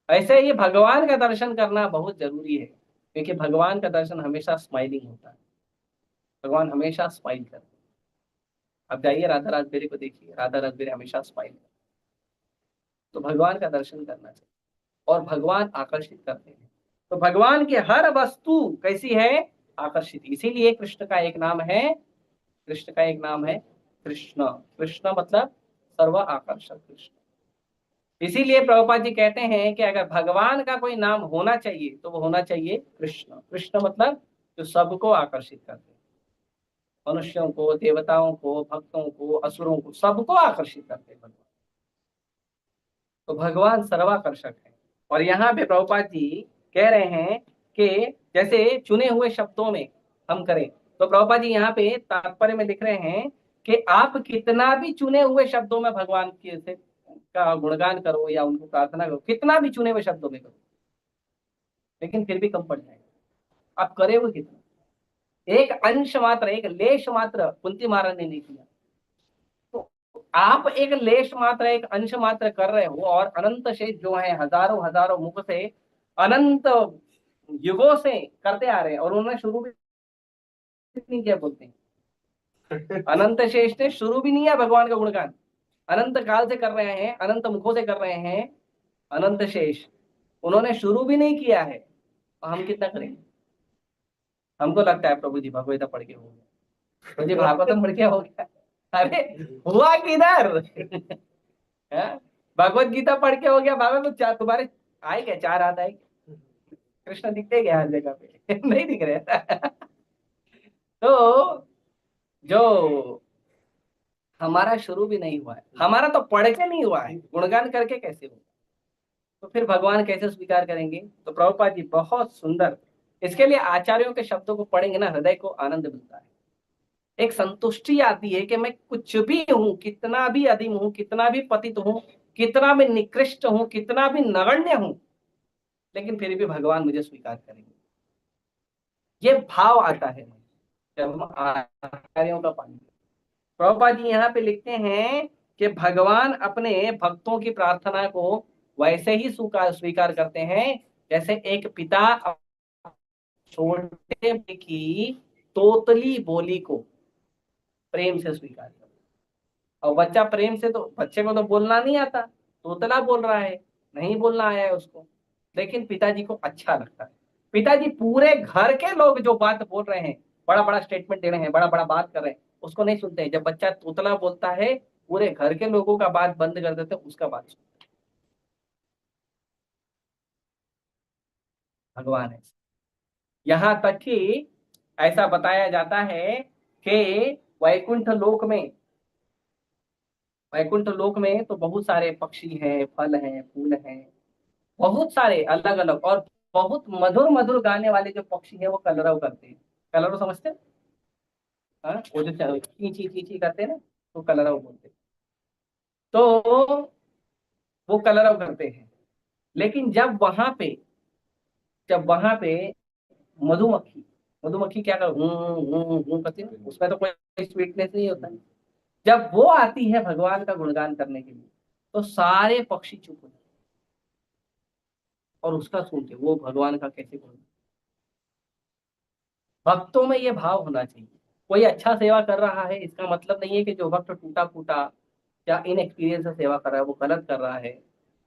ऐसे ही भगवान का दर्शन करना बहुत जरूरी है, क्योंकि भगवान का दर्शन हमेशा स्माइलिंग होता है। भगवान हमेशा स्माइल करते हैं। अब जाइए राधा रासबेरी को देखिए, राधा रासबेरी हमेशा स्माइल करते हैं। तो भगवान का दर्शन करना चाहिए और भगवान आकर्षित करते हैं। तो भगवान की हर वस्तु कैसी है? आकर्षित। इसीलिए कृष्ण का एक नाम है, कृष्ण का एक नाम है कृष्ण। कृष्ण मतलब सर्व आकर्षक कृष्ण। इसीलिए प्रभुपाद जी कहते हैं कि अगर भगवान का कोई नाम होना चाहिए तो वो होना चाहिए कृष्ण। कृष्ण मतलब जो सबको आकर्षित करते हैं, मनुष्यों को, देवताओं को, भक्तों को, असुरों को, सबको आकर्षित करते हैं भगवान। तो भगवान सर्वाकर्षक है। और यहाँ पे प्रभुपाद जी कह रहे हैं कि जैसे चुने हुए शब्दों में हम करें, तो प्रभुपाद जी यहाँ पे तात्पर्य में लिख रहे हैं कि आप कितना भी चुने हुए शब्दों में भगवान के से का गुणगान करो या उनको प्रार्थना करो, कितना भी चुने हुए शब्दों में करो, लेकिन फिर भी कम पड़ जाएगा। आप करे वो कितना? एक अंश मात्र, एक लेश मात्र कुंती महाराज ने नहीं किया। तो आप एक लेश मात्र, एक अंश मात्र कर रहे हो और अनंत शेष जो है हजारों हजारों मुख से अनंत युगों से करते आ रहे हैं और उन्होंने शुरू भी नहीं किया। बोलते हैं अनंत शेष ने शुरू भी नहीं किया भगवान का गुणगान, अनंत काल से कर रहे हैं, अनंत मुखों से कर रहे हैं। अनंत शेष उन्होंने शुरू भी नहीं किया है, तो हम कितना करेंगे? हमको लगता है प्रभु जी भगवत पढ़ के हो गया, प्रभु जी भागवतम पढ़ के हो गया। अरे हुआ किधर? हाँ? भगवत गीता पढ़ के हो गया भागवत? तो तुम्हारे आए क्या चार हाथ आए? कृष्ण दिखते क्या हर जगह पे? नहीं दिख रहे। तो जो हमारा शुरू भी नहीं हुआ है, हमारा तो पढ़ के नहीं हुआ है, गुणगान करके कैसे होगा? तो फिर भगवान कैसे स्वीकार करेंगे? तो प्रभुपाद जी बहुत सुंदर, इसके लिए आचार्यों के शब्दों को पढ़ेंगे ना, हृदय को आनंद मिलता है, एक संतुष्टि आती है कि मैं कुछ भी हूं, कितना भी अधीम हूं, कितना भी पतित हूं, कितना भी निकृष्ट हूं, कितना भी नगण्य हूं, लेकिन फिर भी भगवान मुझे स्वीकार करेंगे। ये भाव आता है जब हम आचार्यों का पालन। प्रभुपाद जी यहाँ पे लिखते हैं कि भगवान अपने भक्तों की प्रार्थना को वैसे ही स्वीकार करते हैं जैसे एक पिता छोटे की तोतली बोली को प्रेम से स्वीकार करता है। और बच्चा प्रेम से, तो बच्चे को तो बोलना नहीं आता, तोतला बोल रहा है, नहीं बोलना आया है उसको, लेकिन पिताजी को अच्छा लगता है। पिताजी पूरे घर के लोग जो बात बोल रहे हैं, बड़ा बड़ा स्टेटमेंट दे रहे हैं, बड़ा बड़ा बात कर रहे हैं, उसको नहीं सुनते हैं। जब बच्चा तोतला बोलता है, पूरे घर के लोगों का बात बंद कर देते हैं, उसका बात सुनते हैं। भगवान है। यहाँ तक कि ऐसा बताया जाता है कि वैकुंठ लोक में, वैकुंठ लोक में तो बहुत सारे पक्षी हैं, फल हैं, फूल हैं, बहुत सारे अलग अलग, और बहुत मधुर मधुर गाने वाले जो पक्षी हैं वो कलरव करते हैं। कलरव समझते हैं? हाँ, वो जो ची ची ची ची करते हैं ना, तो कलरव बोलते हैं। तो वो कलरव करते हैं। लेकिन जब वहां पे मधुमक्खी, मधुमक्खी क्या कर हूं करती है ना, उसमें तो कोई स्वीटनेस नहीं होता है। जब वो आती है भगवान का गुणगान करने के लिए, तो सारे पक्षी चुप हो जाते हैं और उसका सुनते, वो भगवान का कैसे गुणगान। भक्तों में ये भाव होना चाहिए। कोई अच्छा सेवा कर रहा है, इसका मतलब नहीं है कि जो भक्त टूटा फूटा या इन एक्सपीरियंस से सेवा कर रहा है वो गलत कर रहा है,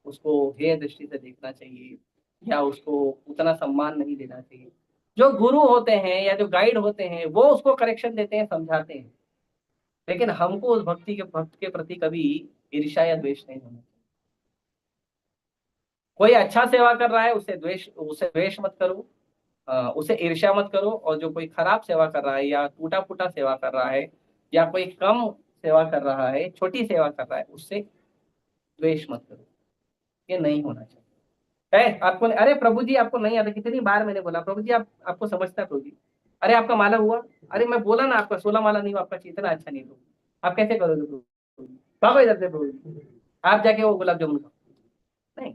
उसको हेय दृष्टि से देखना चाहिए या उसको उतना सम्मान नहीं देना चाहिए। जो गुरु होते हैं या जो गाइड होते हैं वो उसको करेक्शन देते हैं, समझाते हैं, लेकिन हमको उस भक्त के प्रति कभी ईर्ष्या या द्वेष नहीं होना। कोई अच्छा सेवा कर रहा है उसे द्वेष मत करो, उसे ईर्ष्या मत करो, और जो कोई खराब सेवा कर रहा है या टूटा फूटा सेवा कर रहा है या कोई कम सेवा कर रहा है, छोटी सेवा कर रहा है, उससे द्वेष मत करो। ये नहीं होना चाहिए। है आपको, अरे प्रभु जी आपको नहीं आता, कितनी बार मैंने बोला प्रभु जी आपको समझता है प्रभु जी, अरे आपका माला हुआ, अरे मैं बोला ना आपका 16 माला नहीं हुआ, आपका इतना अच्छा नहीं हुआ, आप कैसे करोगे प्रभु जी? बाबा इधर से प्रभु जी, आप जाके वो गुलाब जामुन खाओ। नहीं,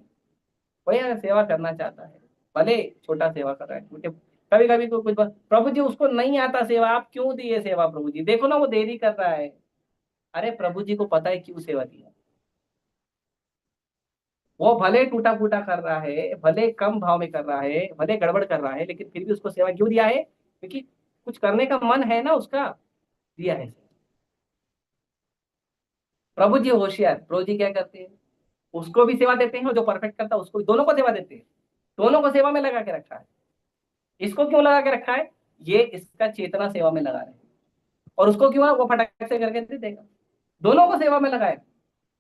कोई अगर सेवा करना चाहता है, भले छोटा सेवा कर रहा है, क्योंकि कभी कभी कोई कुछ प्रभु जी उसको नहीं आता सेवा, आप क्यों दिए सेवा प्रभु जी, देखो ना वो देरी कर रहा है। अरे प्रभु जी को पता है क्यों सेवा दिया। वो भले टूटा फूटा कर रहा है, भले कम भाव में कर रहा है, भले गड़बड़ कर रहा है, लेकिन फिर भी उसको सेवा क्यों दिया है? क्योंकि कुछ करने का मन है ना उसका, दिया है। प्रभु जी होशियार, प्रभु जी क्या करते हैं, उसको भी सेवा देते हैं और जो परफेक्ट करता है उसको भी, दोनों को सेवा देते हैं, दोनों को सेवा में लगा के रखा है। इसको क्यों लगा के रखा है? ये इसका चेतना सेवा में लगा रहे हैं, और उसको क्यों है, वो फटाक से करके दे देगा। दोनों को सेवा में लगाए।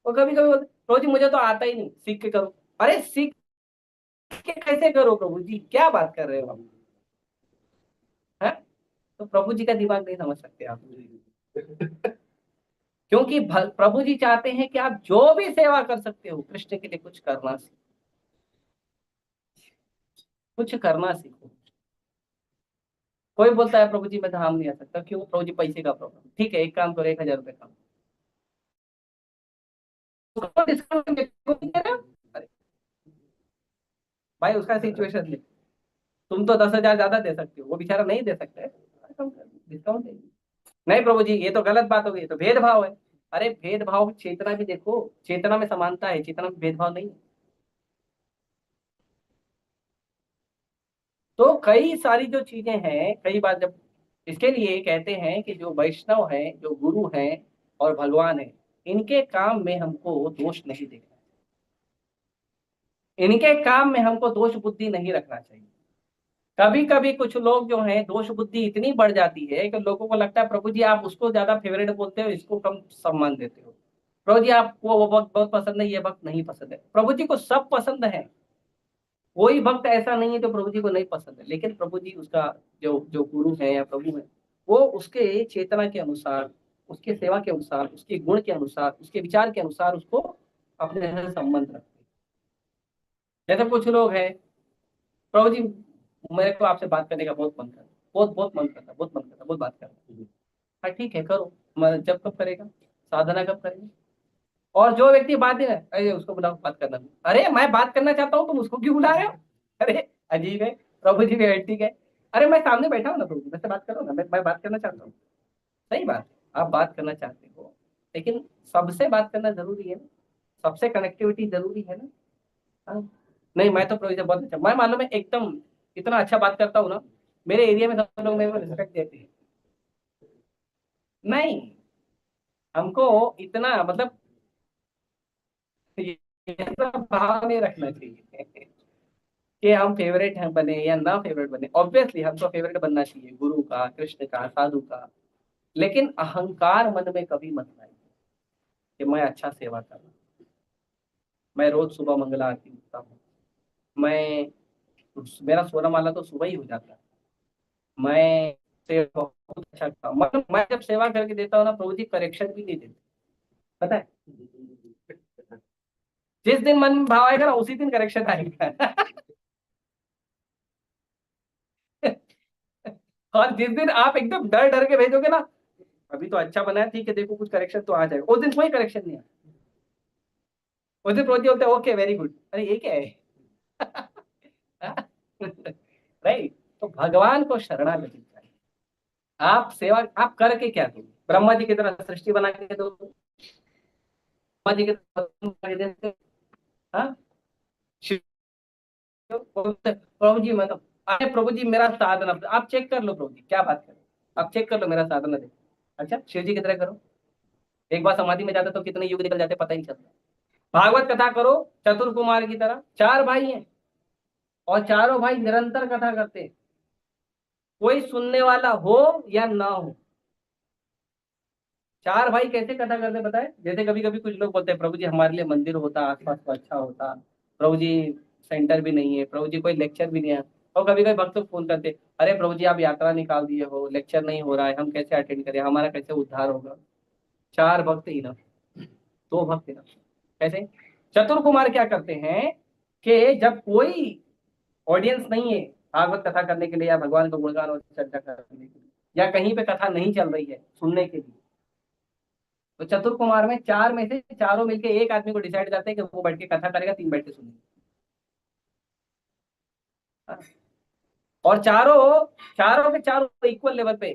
और कभी कभी बोलते प्रभु जी मुझे तो आता ही नहीं, सीख के करो। अरे सीख के कैसे करो प्रभु जी, क्या बात कर रहे हो आप? है? तो प्रभु जी का दिमाग नहीं समझ सकते आप, क्योंकि प्रभु जी चाहते हैं कि आप जो भी सेवा कर सकते हो कृष्ण के लिए कुछ करना सीखो, कुछ करना सीखो। कोई बोलता है प्रभु जी मैं धाम नहीं आ सकता, क्यों प्रभु जी? पैसे का प्रॉब्लम। ठीक है, एक काम करो, 1000 रुपये काम, डिस्काउंट दे रहे हो? अरे भाई उसका सिचुएशन देख, तुम तो 10,000 ज्यादा दे सकते हो, वो बेचारा नहीं दे सकता है, डिस्काउंट दे। नहीं प्रभु जी ये तो गलत बात हो गई, ये तो भेदभाव है। अरे भेदभाव, चेतना भी देखो, चेतना में समानता है, चेतना में भेदभाव नहीं है। तो कई सारी जो चीजें हैं, कई बार जब, इसके लिए कहते हैं कि जो वैष्णव हैं, जो गुरु हैं और भगवान है, इनके काम में हमको दोष नहीं देखना, इनके काम में हमको दोष बुद्धि नहीं रखना चाहिए। कभी कभी कुछ लोग जो हैं, दोष बुद्धि इतनी बढ़ जाती है कि लोगों को लगता है प्रभु जी आप उसको ज्यादा फेवरेट बोलते हो, इसको कम सम्मान देते हो, प्रभु जी आपको वो भक्त बहुत पसंद है, ये भक्त नहीं पसंद है। प्रभु जी को सब पसंद है, कोई भक्त ऐसा नहीं है जो प्रभु जी को नहीं पसंद है, लेकिन प्रभु जी उसका जो जो गुरु है या प्रभु है, वो उसके चेतना के अनुसार, उसके सेवा के अनुसार, उसके गुण के अनुसार, उसके विचार के अनुसार उसको अपने से संबंध रखते हैं। जैसे कुछ लोग हैं, प्रभु जी मेरे को आपसे बात करने का बहुत मन करता, बहुत बहुत मन करता, बहुत मन करता, बहुत बात करता। हाँ ठीक है करो, जब कब करेगा, साधना कब करेगा? और जो व्यक्ति बात नहीं है, अरे उसको बुलाओ बात करना। अरे मैं बात करना चाहता हूँ, तुम उसको क्यों बुला रहे हो? अरे अजीब है। प्रभु जी भी ठीक है, अरे मैं सामने बैठा हूँ ना प्रभु जी, मैं से बात करो ना, मैं बात करना चाहता हूँ। सही बात है, आप बात करना चाहते हो, लेकिन सबसे बात करना जरूरी है ना, सबसे कनेक्टिविटी जरूरी है ना। हाँ? नहीं मैं तो प्रभु जी से बहुत अच्छा, मैं मालूम है एकदम इतना अच्छा बात करता हूँ ना, मेरे एरिया में सब लोग मेरे को रिस्पेक्ट देते हैं। नहीं, हमको इतना मतलब ये इतना भाव नहीं रखना चाहिए कि हम फेवरेट हैं बने या ना फेवरेट बने। ऑब्वियसली हमको फेवरेट बनना चाहिए गुरु का, कृष्ण का, साधु का, लेकिन अहंकार मन में कभी मत लाइए कि मैं अच्छा सेवा कर रहा हूँ, मैं रोज सुबह मंगला आरती उठता हूँ, मैं, मेरा सोना माला तो सुबह ही हो जाता है, मैं सेवा बहुत अच्छा करता हूँ। मतलब मैं जब सेवा करके देता हूँ ना प्रभु जी करेक्शन भी नहीं देते, पता है? जिस दिन मन में भाव आएगा ना उसी दिन करेक्शन आएगा और जिस दिन आप एकदम डर डर के भेजोगे ना, अभी तो अच्छा बना है, ठीक है देखो कुछ करेक्शन तो आ जाएगा, उस दिन कोई करेक्शन नहीं आया। उस दिन प्रोजी होता है ओके वेरी गुड, अरे ये क्या है राइट। तो भगवान को शरणागति चाहिए। आप सेवा आप करके क्या दो? ब्रह्मा जी की तरह सृष्टि बना के दो, ब्रह्मा जी की तरह बना के देते। हाँ, प्रभु जी मतलब, अरे प्रभु जी मेरा साधना, आप चेक कर लो प्रभु जी क्या बात करें, आप चेक कर लो मेरा साधना देखो। अच्छा शिव जी की तरह करो, एक बार समाधि में जाते तो कितने युग निकल जाते पता ही नहीं चलता। भागवत कथा करो चतुर कुमार की तरह, 4 भाई हैं और चारों भाई निरंतर कथा करते हैं, कोई सुनने वाला हो या ना हो। चार भाई कैसे कथा करते बताए? जैसे कभी कभी कुछ लोग बोलते हैं प्रभु जी हमारे लिए मंदिर होता, आसपास तो अच्छा होता, प्रभु जी सेंटर भी नहीं है, प्रभु जी कोई लेक्चर भी नहीं है। और कभी कभी भक्त फोन करते, अरे प्रभु जी आप यात्रा निकाल दिए हो, लेक्चर नहीं हो रहा है, हम कैसे अटेंड करें, हमारा कैसे उद्धार होगा? चार भक्त ही ना, दो भक्त ही ना, कैसे? चतुर कुमार क्या करते हैं कि जब कोई ऑडियंस नहीं है भागवत कथा करने के लिए या भगवान का गुणगान और चर्चा करने के लिए, या कहीं पे कथा नहीं चल रही है सुनने के लिए, तो चतुर कुमार में चार में से चारों मिलके एक आदमी को डिसाइड करते हैं कि वो बैठ के कथा करेगा, तीन बैठ के सुनेंगे। हाँ। और चारों चारों के चारों इक्वल लेवल पे,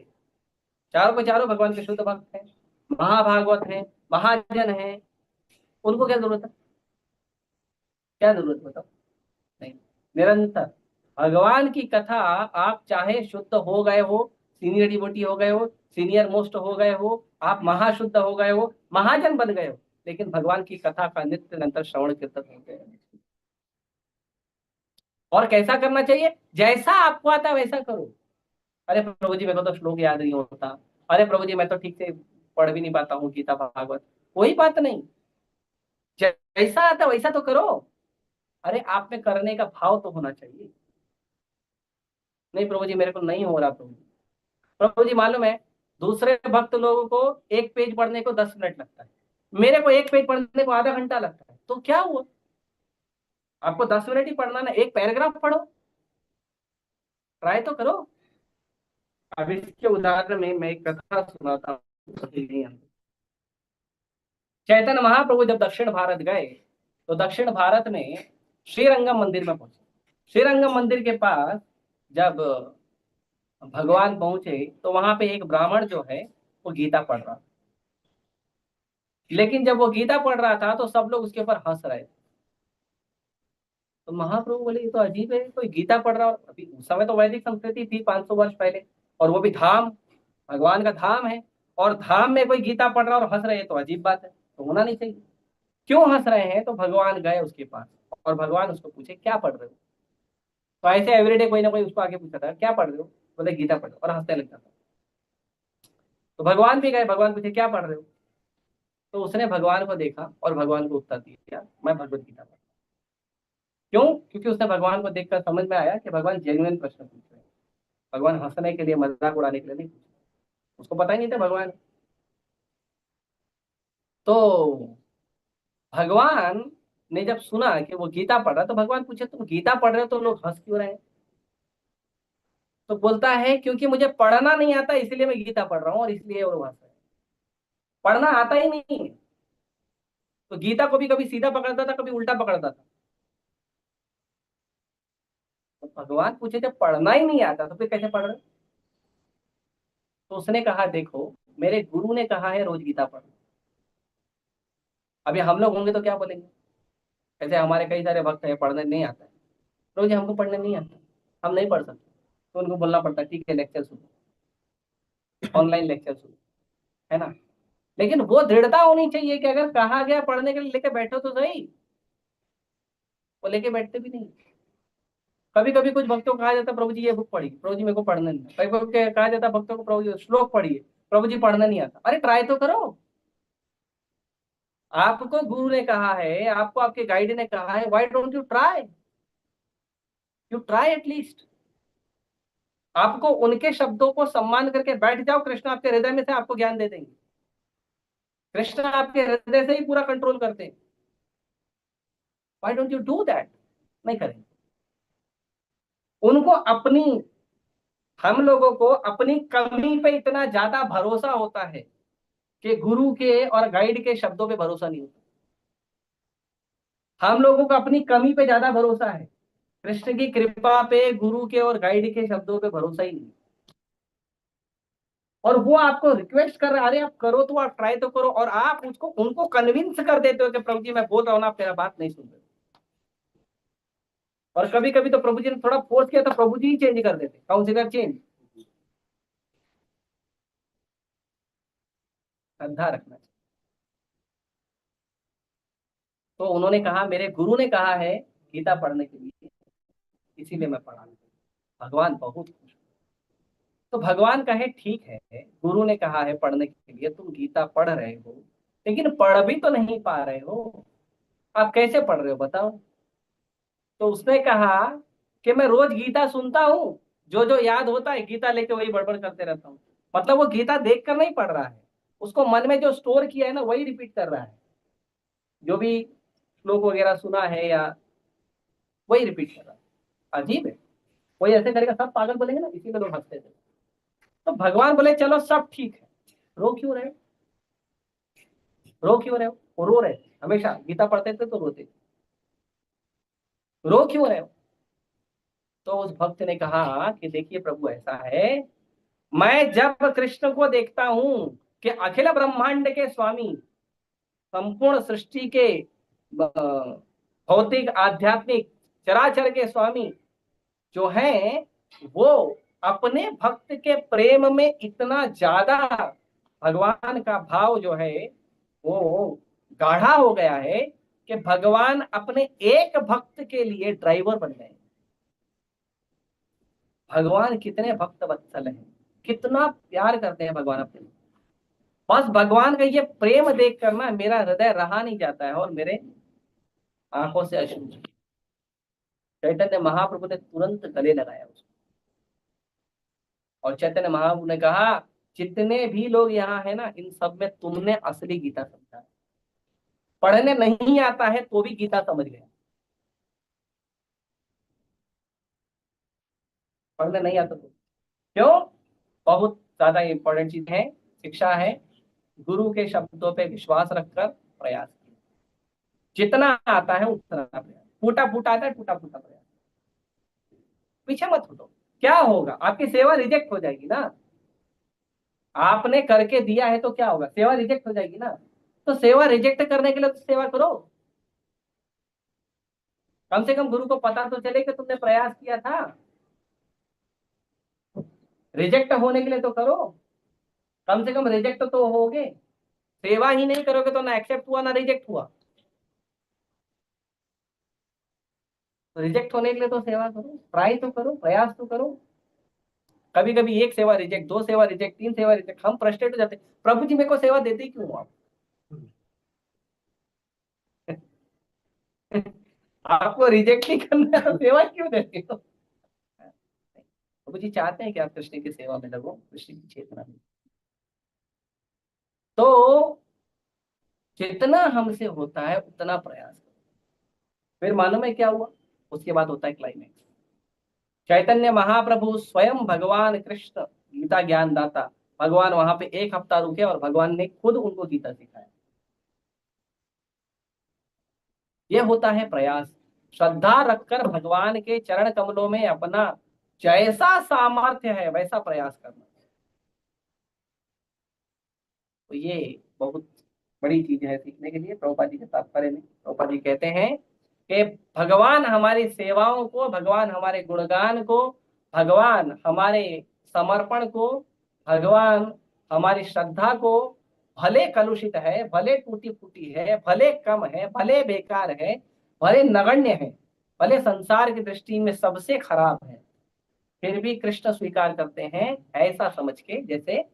चारों के चारों भगवान के शुद्ध भक्त हैं, महाभागवत हैं, महाजन हैं। उनको क्या जरूरत है? क्या जरूरत बताओ? नहीं। निरंतर भगवान की कथा, आप चाहे शुद्ध हो गए हो, सीनियर डिवोटी हो गए हो, सीनियर मोस्ट हो गए हो, आप महाशुद्ध हो गए हो, महाजन बन गए हो, लेकिन भगवान की कथा का नित्य निरंतर श्रवण कीर्तन होते हैं। और कैसा करना चाहिए? जैसा आपको आता है वैसा करो। अरे प्रभु जी मेरे को तो श्लोक याद नहीं होता, अरे प्रभु जी मैं तो ठीक से पढ़ भी नहीं पाता हूँ गीता भागवत, कोई बात नहीं, जैसा आता है वैसा तो करो। अरे आप में करने का भाव तो होना चाहिए। नहीं प्रभु जी मेरे को नहीं हो रहा प्रभु जी। प्रभु जी मालूम है, दूसरे भक्त लोगों को एक पेज पढ़ने को 10 मिनट लगता है, मेरे को एक पेज पढ़ने को आधा घंटा लगता है, तो क्या हुआ? आपको 10 मिनट ही पढ़ना ना, एक पैराग्राफ पढ़ो, ट्राई तो करो। अब इसके उदाहरण में मैं एक कथा सुनाता हूँ। चैतन्य महाप्रभु जब दक्षिण भारत गए तो दक्षिण भारत में श्रीरंगम मंदिर में पहुंचे। श्रीरंगम मंदिर के पास जब भगवान पहुंचे तो वहां पे एक ब्राह्मण जो है वो गीता पढ़ रहा था। लेकिन जब वो गीता पढ़ रहा था तो सब लोग उसके ऊपर हंस रहे थे। तो महाप्रभु बोले ये तो अजीब है, कोई गीता पढ़ रहा, अभी उस समय तो वैदिक संस्कृति थी 500 वर्ष पहले, और वो भी धाम, भगवान का धाम है, और धाम में कोई गीता पढ़ रहा और हंस रहे, तो अजीब बात है, तो होना नहीं चाहिए। क्यों हंस रहे हैं? तो भगवान गए उसके पास और भगवान उसको पूछे क्या पढ़ रहे हो? तो ऐसे एवरीडे कोई ना कोई उसको आगे पूछा था क्या पढ़ रहे हो, बोले गीता पढ़ रहे हो, और हंसने लग जाता। तो भगवान भी गए, भगवान पूछे क्या पढ़ रहे हो? तो उसने भगवान को देखा और भगवान को उत्तर दिया मैं भगवत गीता पढ़। क्यों? क्योंकि उसने भगवान को देखकर समझ में आया कि भगवान जेन्युइन प्रश्न पूछ रहे हैं, भगवान हंसने के लिए मजाक उड़ाने के लिए नहीं पूछ रहे। उसको पता ही नहीं था भगवान। तो भगवान ने जब सुना कि वो गीता पढ़ रहा तो भगवान पूछे तुम गीता पढ़ रहे हो तो लोग हंस क्यों रहे हैं? तो बोलता है क्योंकि मुझे पढ़ना नहीं आता इसलिए मैं गीता पढ़ रहा हूँ और इसलिए वो हंस रहे हैं। पढ़ना आता ही नहीं है तो गीता को भी कभी सीधा पकड़ता था कभी उल्टा पकड़ता था। तो भगवान पूछे जब पढ़ना ही नहीं आता तो फिर कैसे पढ़ रहे? तो उसने कहा देखो मेरे गुरु ने कहा है रोज गीता पढ़ो। अभी हम लोग होंगे तो क्या बोलेंगे? ऐसे हमारे कई सारे भक्त हैं पढ़ने नहीं आता है, रोज हमको पढ़ने नहीं आता, हम नहीं पढ़ सकते, तो उनको बोलना पड़ता है ठीक है लेक्चर सुनो, ऑनलाइन लेक्चर सुनो, है ना? लेकिन वो दृढ़ता होनी चाहिए कि अगर कहा गया पढ़ने के लिए लेके बैठो तो सही, वो लेके बैठते भी नहीं। कभी कभी कुछ भक्तों को कहा जाता है प्रभु जी ये बुक पढ़िए, प्रभु जी मेरे को पढ़ना नहीं आता। कभी कभी कहा जाता है भक्तों को प्रभु जी श्लोक पढ़िए, प्रभु जी पढ़ना नहीं आता। अरे ट्राई तो करो। आपको गुरु ने कहा है, आपको आपके गाइड ने कहा है, why don't you try? You try at least. आपको उनके शब्दों को सम्मान करके बैठ जाओ, कृष्ण आपके हृदय में से आपको ज्ञान दे देंगे। कृष्ण आपके हृदय से ही पूरा कंट्रोल करते हैं। Why don't you do that? नहीं करेंगे। उनको अपनी, हम लोगों को अपनी कमी पे इतना ज्यादा भरोसा होता है कि गुरु के और गाइड के शब्दों पे भरोसा नहीं होता। हम लोगों को अपनी कमी पे ज्यादा भरोसा है, कृष्ण की कृपा पे, गुरु के और गाइड के शब्दों पे भरोसा ही नहीं। और वो आपको रिक्वेस्ट कर रहे हैं, अरे आप करो तो आप ट्राई तो करो, और आप उसको उनको कन्विंस कर देते हो कि प्रभु जी मैं बोल रहा हूं ना आप मेरा बात नहीं सुन रहे। और कभी कभी तो प्रभु जी ने थोड़ा फोर्स किया तो प्रभु जी ही चेंज कर देते, काउंसिलर चेंज। श्रद्धा रखना चाहिए। तो उन्होंने कहा मेरे गुरु ने कहा है गीता पढ़ने के लिए, इसीलिए मैं पढ़ा। भगवान बहुत खुश। तो भगवान कहे ठीक है, गुरु ने कहा है पढ़ने के लिए, तुम गीता पढ़ रहे हो, लेकिन पढ़ भी तो नहीं पा रहे हो, आप कैसे पढ़ रहे हो बताओ। तो उसने कहा कि मैं रोज गीता सुनता हूँ, जो जो याद होता है गीता लेके वही बड़बड़ करते रहता हूँ। मतलब वो गीता देख कर नहीं पढ़ रहा है, उसको मन में जो स्टोर किया है ना वही रिपीट कर रहा है, जो भी श्लोक वगैरह सुना है या वही रिपीट कर रहा है। अजीब है, कोई ऐसे करेगा सब पागल बोलेंगे ना, इसी में लोग हंसते थे। तो भगवान बोले चलो सब ठीक है, रो क्यों रहे हो, रो क्यों रहे हो। वो रो रहे थे, हमेशा गीता पढ़ते थे तो रोते थे, रो क्यों रहे हो। तो उस भक्त ने कहा कि देखिए प्रभु ऐसा है, मैं जब कृष्ण को देखता हूं कि अखिल ब्रह्मांड के स्वामी, संपूर्ण सृष्टि के भौतिक आध्यात्मिक चराचर के स्वामी जो हैं, वो अपने भक्त के प्रेम में इतना ज्यादा भगवान का भाव जो है वो गाढ़ा हो गया है कि भगवान अपने एक भक्त के लिए ड्राइवर बन गए। भगवान कितने भक्त वत्सल हैं, कितना प्यार करते हैं भगवान अपने। बस भगवान का ये प्रेम देख कर ना मेरा हृदय रहा नहीं जाता है और मेरे आंखों से अश्रु। चैतन्य महाप्रभु ने तुरंत गले लगाया उसको, और चैतन्य महाप्रभु ने कहा जितने भी लोग यहाँ है ना, इन सब में तुमने असली गीता समझा, पढ़ने नहीं आता है तो भी गीता समझ गया, पढ़ने नहीं आता तो क्यों। बहुत ज्यादा इंपॉर्टेंट चीज है, शिक्षा है, गुरु के शब्दों पे विश्वास रखकर प्रयास कीजिए, जितना आता है उतना प्रयास, फूटा फूटा आता है टूटा फूटा प्रयास, पीछे मत हटो। क्या होगा, आपकी सेवा रिजेक्ट हो जाएगी ना, आपने करके दिया है तो क्या होगा, सेवा रिजेक्ट हो जाएगी ना। तो सेवा रिजेक्ट करने के लिए तो सेवा करो, कम से कम गुरु को पता तो चले कि तुमने प्रयास किया था। रिजेक्ट होने के लिए तो करो, कम से कम रिजेक्ट तो होगे। सेवा ही नहीं करोगे तो ना एक्सेप्ट हुआ ना रिजेक्ट हुआ। तो रिजेक्ट होने के लिए तो सेवा करो, ट्राई तो करो, प्रयास तो करो। कभी कभी एक सेवा रिजेक्ट, दो सेवा रिजेक्ट, तीन सेवा रिजेक्ट, हम फ्रस्ट्रेट हो जाते हैं, प्रभु जी मेरे को सेवा देते ही क्यों हो आप। आपको रिजेक्ट ही करना है तो सेवा क्यों देते हो। प्रभु जी चाहते हैं कि आप कृष्ण की सेवा में लगो, कृष्ण की चेतना में। तो जितना हमसे होता है उतना प्रयास करो। फिर मालूम है क्या हुआ, उसके बाद होता है क्लाइमेक्स। चैतन्य महाप्रभु स्वयं भगवान कृष्ण गीता ज्ञान दाता, भगवान वहां पे एक हफ्ता रुके और भगवान ने खुद उनको गीता सिखाया। यह होता है प्रयास, श्रद्धा रखकर भगवान के चरण कमलों में अपना जैसा सामर्थ्य है वैसा प्रयास करना। तो ये बहुत बड़ी चीज है सीखने के लिए। प्रभुपाद जी के तात्पर्य में प्रभुपाद जी कहते हैं कि भगवान हमारी सेवाओं को, भगवान हमारे गुणगान को, भगवान हमारे समर्पण को, भगवान हमारी श्रद्धा को, भले कलुषित है, भले टूटी फूटी है, भले कम है, भले बेकार है, भले नगण्य है, भले संसार की दृष्टि में सबसे खराब है, फिर भी कृष्ण स्वीकार करते हैं ऐसा समझ के, जैसे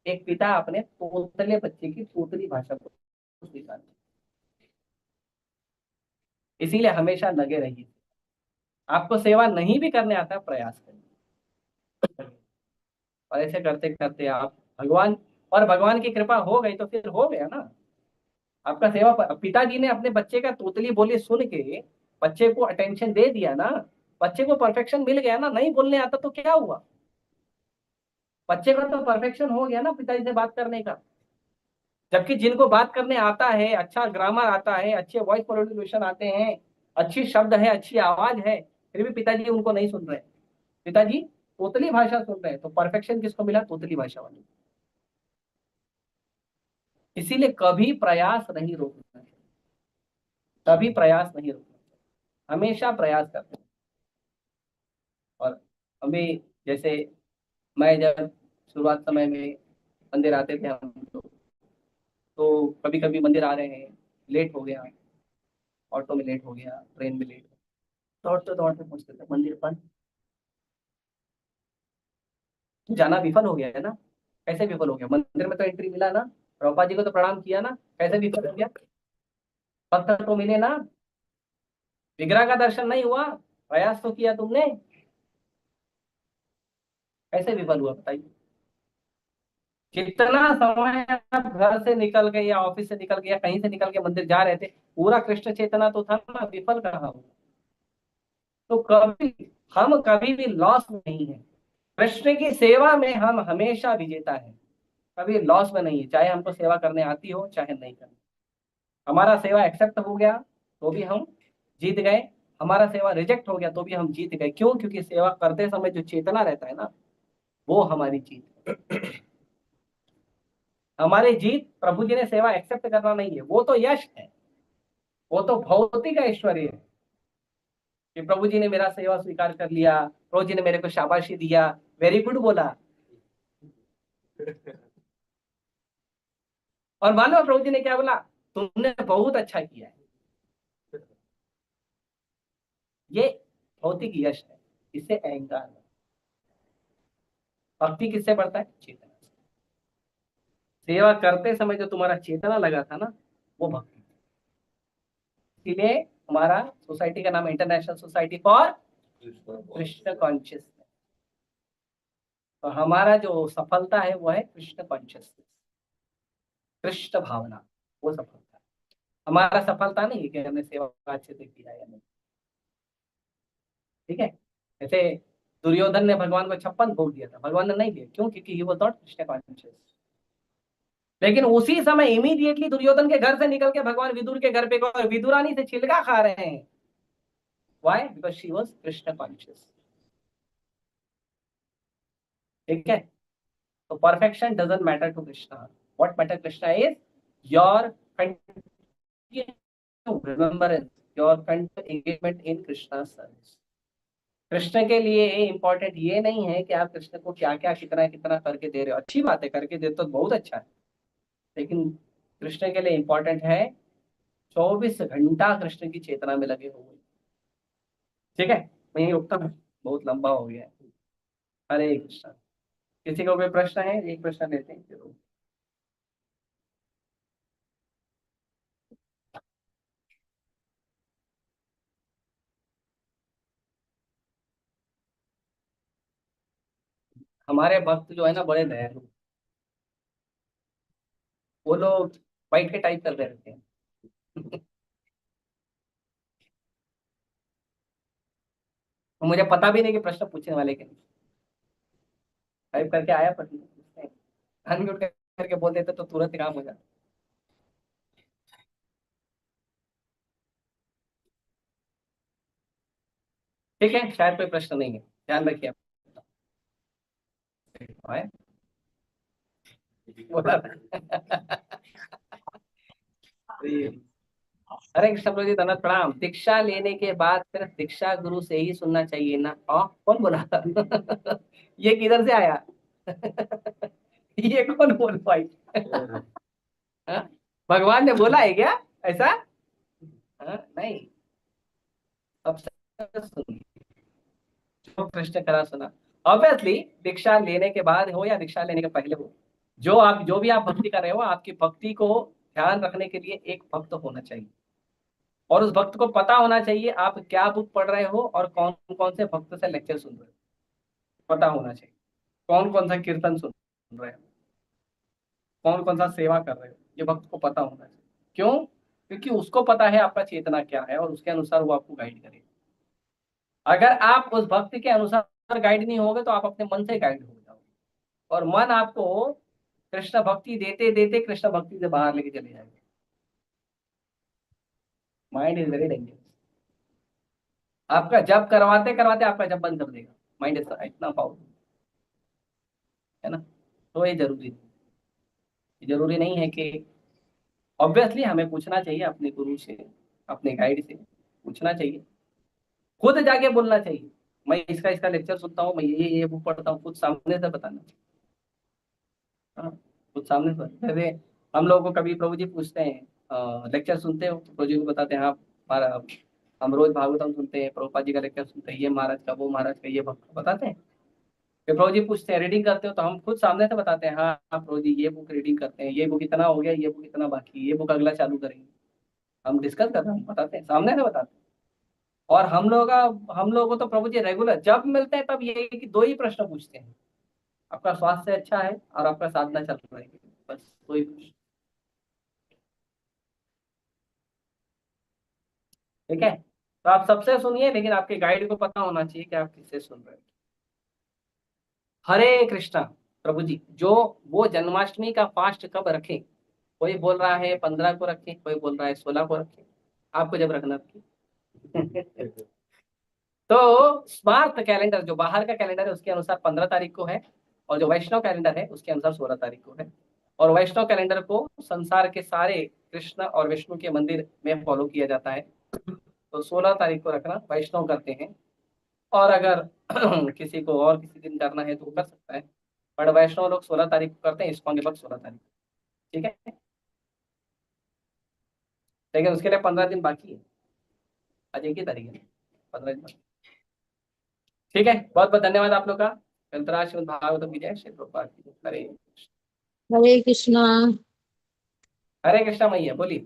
एक पिता अपने तोतले बच्चे की तोतली भाषा को स्वीकार करते। इसीलिए हमेशा लगे रहिए, आपको सेवा नहीं भी करने आता है प्रयास करिए, और ऐसे करते करते आप भगवान, और भगवान की कृपा हो गई तो फिर हो गया ना आपका सेवा। पिताजी ने अपने बच्चे का तोतली बोली सुन के बच्चे को अटेंशन दे दिया ना, बच्चे को परफेक्शन मिल गया ना। नहीं बोलने आता तो क्या हुआ, बच्चे का तो परफेक्शन हो गया ना पिताजी से बात करने का। जबकि जिनको बात करने आता है, अच्छा ग्रामर आता है, अच्छे वॉइस प्रोड्यूशन आते हैं, अच्छी शब्द है, अच्छी आवाज है, फिर भी पिताजी उनको नहीं सुन रहे, पिताजी तोतली भाषा सुन रहे हैं। तो परफेक्शन किसको मिला, तोतली भाषा वाली। इसीलिए कभी प्रयास नहीं रोकना चाहिए, कभी प्रयास नहीं रोकना चाहिए, हमेशा प्रयास करते हैं। और अभी जैसे मैं जब शुरुआत समय में मंदिर आते थे हम लोग, तो कभी कभी मंदिर आ रहे हैं, लेट हो गया, ऑटो में लेट हो गया, ट्रेन में लेट, दौड़ते दौड़ते पहुंचते थे मंदिर पर। तू जाना विफल हो गया है ना। कैसे विफल हो गया? मंदिर में तो एंट्री मिला ना, प्रभुपाद जी को तो प्रणाम किया ना, कैसे विफल हो गया? पत्थर तो मिले ना, विग्रह का दर्शन नहीं हुआ, प्रयास तो किया तुमने, कैसे विफल हुआ बताइए? कितना समय आप घर से निकल के या ऑफिस से निकल के या कहीं से निकल के मंदिर जा रहे थे, पूरा कृष्ण चेतना तो था ना, विफल कहाँ हुआ? तो कभी हम कभी भी लॉस नहीं है, कृष्ण की सेवा में हम हमेशा विजेता है, कभी लॉस में नहीं है, चाहे हमको सेवा करने आती हो चाहे नहीं करनी। हमारा सेवा एक्सेप्ट हो गया तो भी हम जीत गए, हमारा सेवा रिजेक्ट हो गया तो भी हम जीत गए। क्यों? क्योंकि सेवा करते समय जो चेतना रहता है ना, वो हमारी जीत है। हमारी जीत प्रभु जी ने सेवा एक्सेप्ट करना नहीं है, वो तो यश है, वो तो भौतिक ऐश्वर्य है कि प्रभु जी ने मेरा सेवा स्वीकार कर लिया, प्रभु जी ने मेरे को शाबाशी दिया, वेरी गुड बोला, और मानो प्रभु जी ने क्या बोला, तुमने बहुत अच्छा किया है। ये भौतिक यश है, इससे अहंकार है। भक्ति किससे बढ़ता है? चेतना से। सेवा करते समय जो तुम्हारा चेतना लगा था ना, वो भक्ति। इसीलिए हमारा सोसाइटी का नाम है international society for Krishna consciousness. तो हमारा जो सफलता है वो है कृष्ण कॉन्शियसनेस, कृष्ण भावना, वो सफलता है। हमारा सफलता नहीं है कि हमने सेवा अच्छे से किया या नहीं, ठीक है? जैसे दुर्योधन ने भगवान को 56 भोग दिया था, भगवान ने नहीं दिया, क्यों? क्योंकि he was not Krishna conscious. लेकिन उसी समय इमीडिएटली दुर्योधन के घर से निकल के भगवान विदुर के घर पे गए और विदुरानी से छिलका खा रहे हैं। Why? Because she was Krishna conscious. ठीक है? तो perfection doesn't matter to Krishna, what matter Krishna is your remembrance, your engagement in Krishna service. Krishna के लिए इंपॉर्टेंट ये नहीं है कि आप कृष्ण को क्या क्या कितना कितना करके दे रहे हो, अच्छी बात है, करके दे तो बहुत अच्छा है, लेकिन कृष्ण के लिए इंपॉर्टेंट है 24 घंटा कृष्ण की चेतना में लगे हुए। ठीक है? मैं यही रुकता हूँ, बहुत लंबा हो गया है। हरे कृष्ण। किसी को कोई प्रश्न है? एक प्रश्न लेते हैं जरूर। हमारे भक्त जो है ना, बड़े दयालु, वो लोग बैठ के टाइप करते रहते हैं। मुझे पता भी नहीं कि प्रश्न पूछने वाले के नहीं, टाइप करके आया प्रश्न, अनम्यूट करके बोल देते तो तुरंत काम हो जाता। ठीक है, शायद कोई प्रश्न नहीं है, ध्यान रखिए। आप बोला था। हरे कृष्ण प्रभु जी, धन्यवाद, प्रणाम। दीक्षा लेने के बाद सिर्फ दीक्षा गुरु से ही सुनना चाहिए ना? कौन बोला था? ये किधर से आया? ये कौन बोल पाई? हाँ? भगवान ने बोला है क्या ऐसा? नहीं, सबसे सुनिए जो कृष्ण करा सुना। ऑब्वियसली दीक्षा लेने के बाद हो या दीक्षा लेने के पहले हो, जो भी आप भक्ति कर रहे हो, आपकी भक्ति को ध्यान रखने के लिए एक भक्त होना चाहिए, और उस भक्त को पता होना चाहिए आप क्या बुक पढ़ रहे हो और कौन कौन से भक्त से लेक्चर सुन रहे हो, पता होना चाहिए। कौन कौन सा कीर्तन सुन रहे हो, कौन कौन सा सेवा कर रहे हो, ये भक्त को पता होना चाहिए। क्यों? क्योंकि उसको पता है आपका चेतना क्या है और उसके अनुसार वो आपको गाइड करेगा। अगर आप उस भक्त के अनुसार गाइड नहीं होगे तो आप अपने मन से गाइड हो जाओगे, और मन आपको कृष्ण भक्ति देते देते कृष्ण भक्ति से बाहर लेके चले जाएगा। Mind is very dangerous. आपका जब करवाते करवाते आपका जब बंद कर देगा, माइंड इतना पावरफुल है ना। तो ये जरूरी नहीं है कि, ऑब्वियसली हमें पूछना चाहिए अपने गुरु से, अपने गाइड से पूछना चाहिए, खुद जाके बोलना चाहिए, मैं इसका इसका लेक्चर सुनता हूँ, मैं ये बुक पढ़ता हूँ, खुद सामने से बताना चाहिए। हाँ, खुद सामने से। जैसे हम लोगों को कभी प्रभु जी पूछते हैं लेक्चर सुनते हो, तो प्रभु जी को बताते हैं, हाँ हमारा, हम रोज भागवतम सुनते हैं, प्रभुपाद जी का लेक्चर सुनते हैं, ये महाराज का, वो महाराज का, ये भक्त बताते हैं। फिर प्रभु जी पूछते हैं रीडिंग करते हो, तो हम खुद सामने से बताते हैं, हाँ हाँ प्रभु जी ये बुक रीडिंग करते हैं, ये बुक इतना हो गया, ये बुक इतना बाकी है, ये बुक अगला चालू करेंगे। हम डिस्कस करते हैं, हम बताते हैं, सामने से बताते हैं। और हम लोगों को तो प्रभु जी रेगुलर जब मिलते हैं तब ये कि दो ही प्रश्न पूछते हैं, आपका स्वास्थ्य अच्छा है और आपका साधना चल रहा है, बस दो ही प्रश्न। ठीक है, तो आप सबसे सुनिए, लेकिन आपके गाइड को पता होना चाहिए कि आप किससे सुन रहे हैं। हरे कृष्णा। प्रभु जी जो वो जन्माष्टमी का फास्ट कब रखें? कोई बोल रहा है 15 को रखें, कोई बोल रहा है 16 को रखें, आपको जब रखना रखिए। तो स्मार्ट कैलेंडर जो बाहर का कैलेंडर है उसके अनुसार 15 तारीख को है, और जो वैष्णव कैलेंडर है उसके अनुसार 16 तारीख को है। और वैष्णव कैलेंडर को संसार के सारे कृष्ण और विष्णु के मंदिर में फॉलो किया जाता है, तो 16 तारीख को रखना वैष्णव करते हैं। और अगर किसी को और किसी दिन करना है तो वो कर सकता है, बट वैष्णव लोग 16 तारीख को करते हैं, इस्कॉन के वक्त 16 तारीख। ठीक है, लेकिन उसके लिए 15 दिन बाकी है, आज एक ही तारीख है, 15 दिन बाकी। ठीक है, बहुत बहुत धन्यवाद आप लोग का। ग्रंथराज श्रीमद् भागवतम की जय, श्री प्रभुपाद की जय। हरे हरे कृष्णा। हरे कृष्णा मैया बोलिए।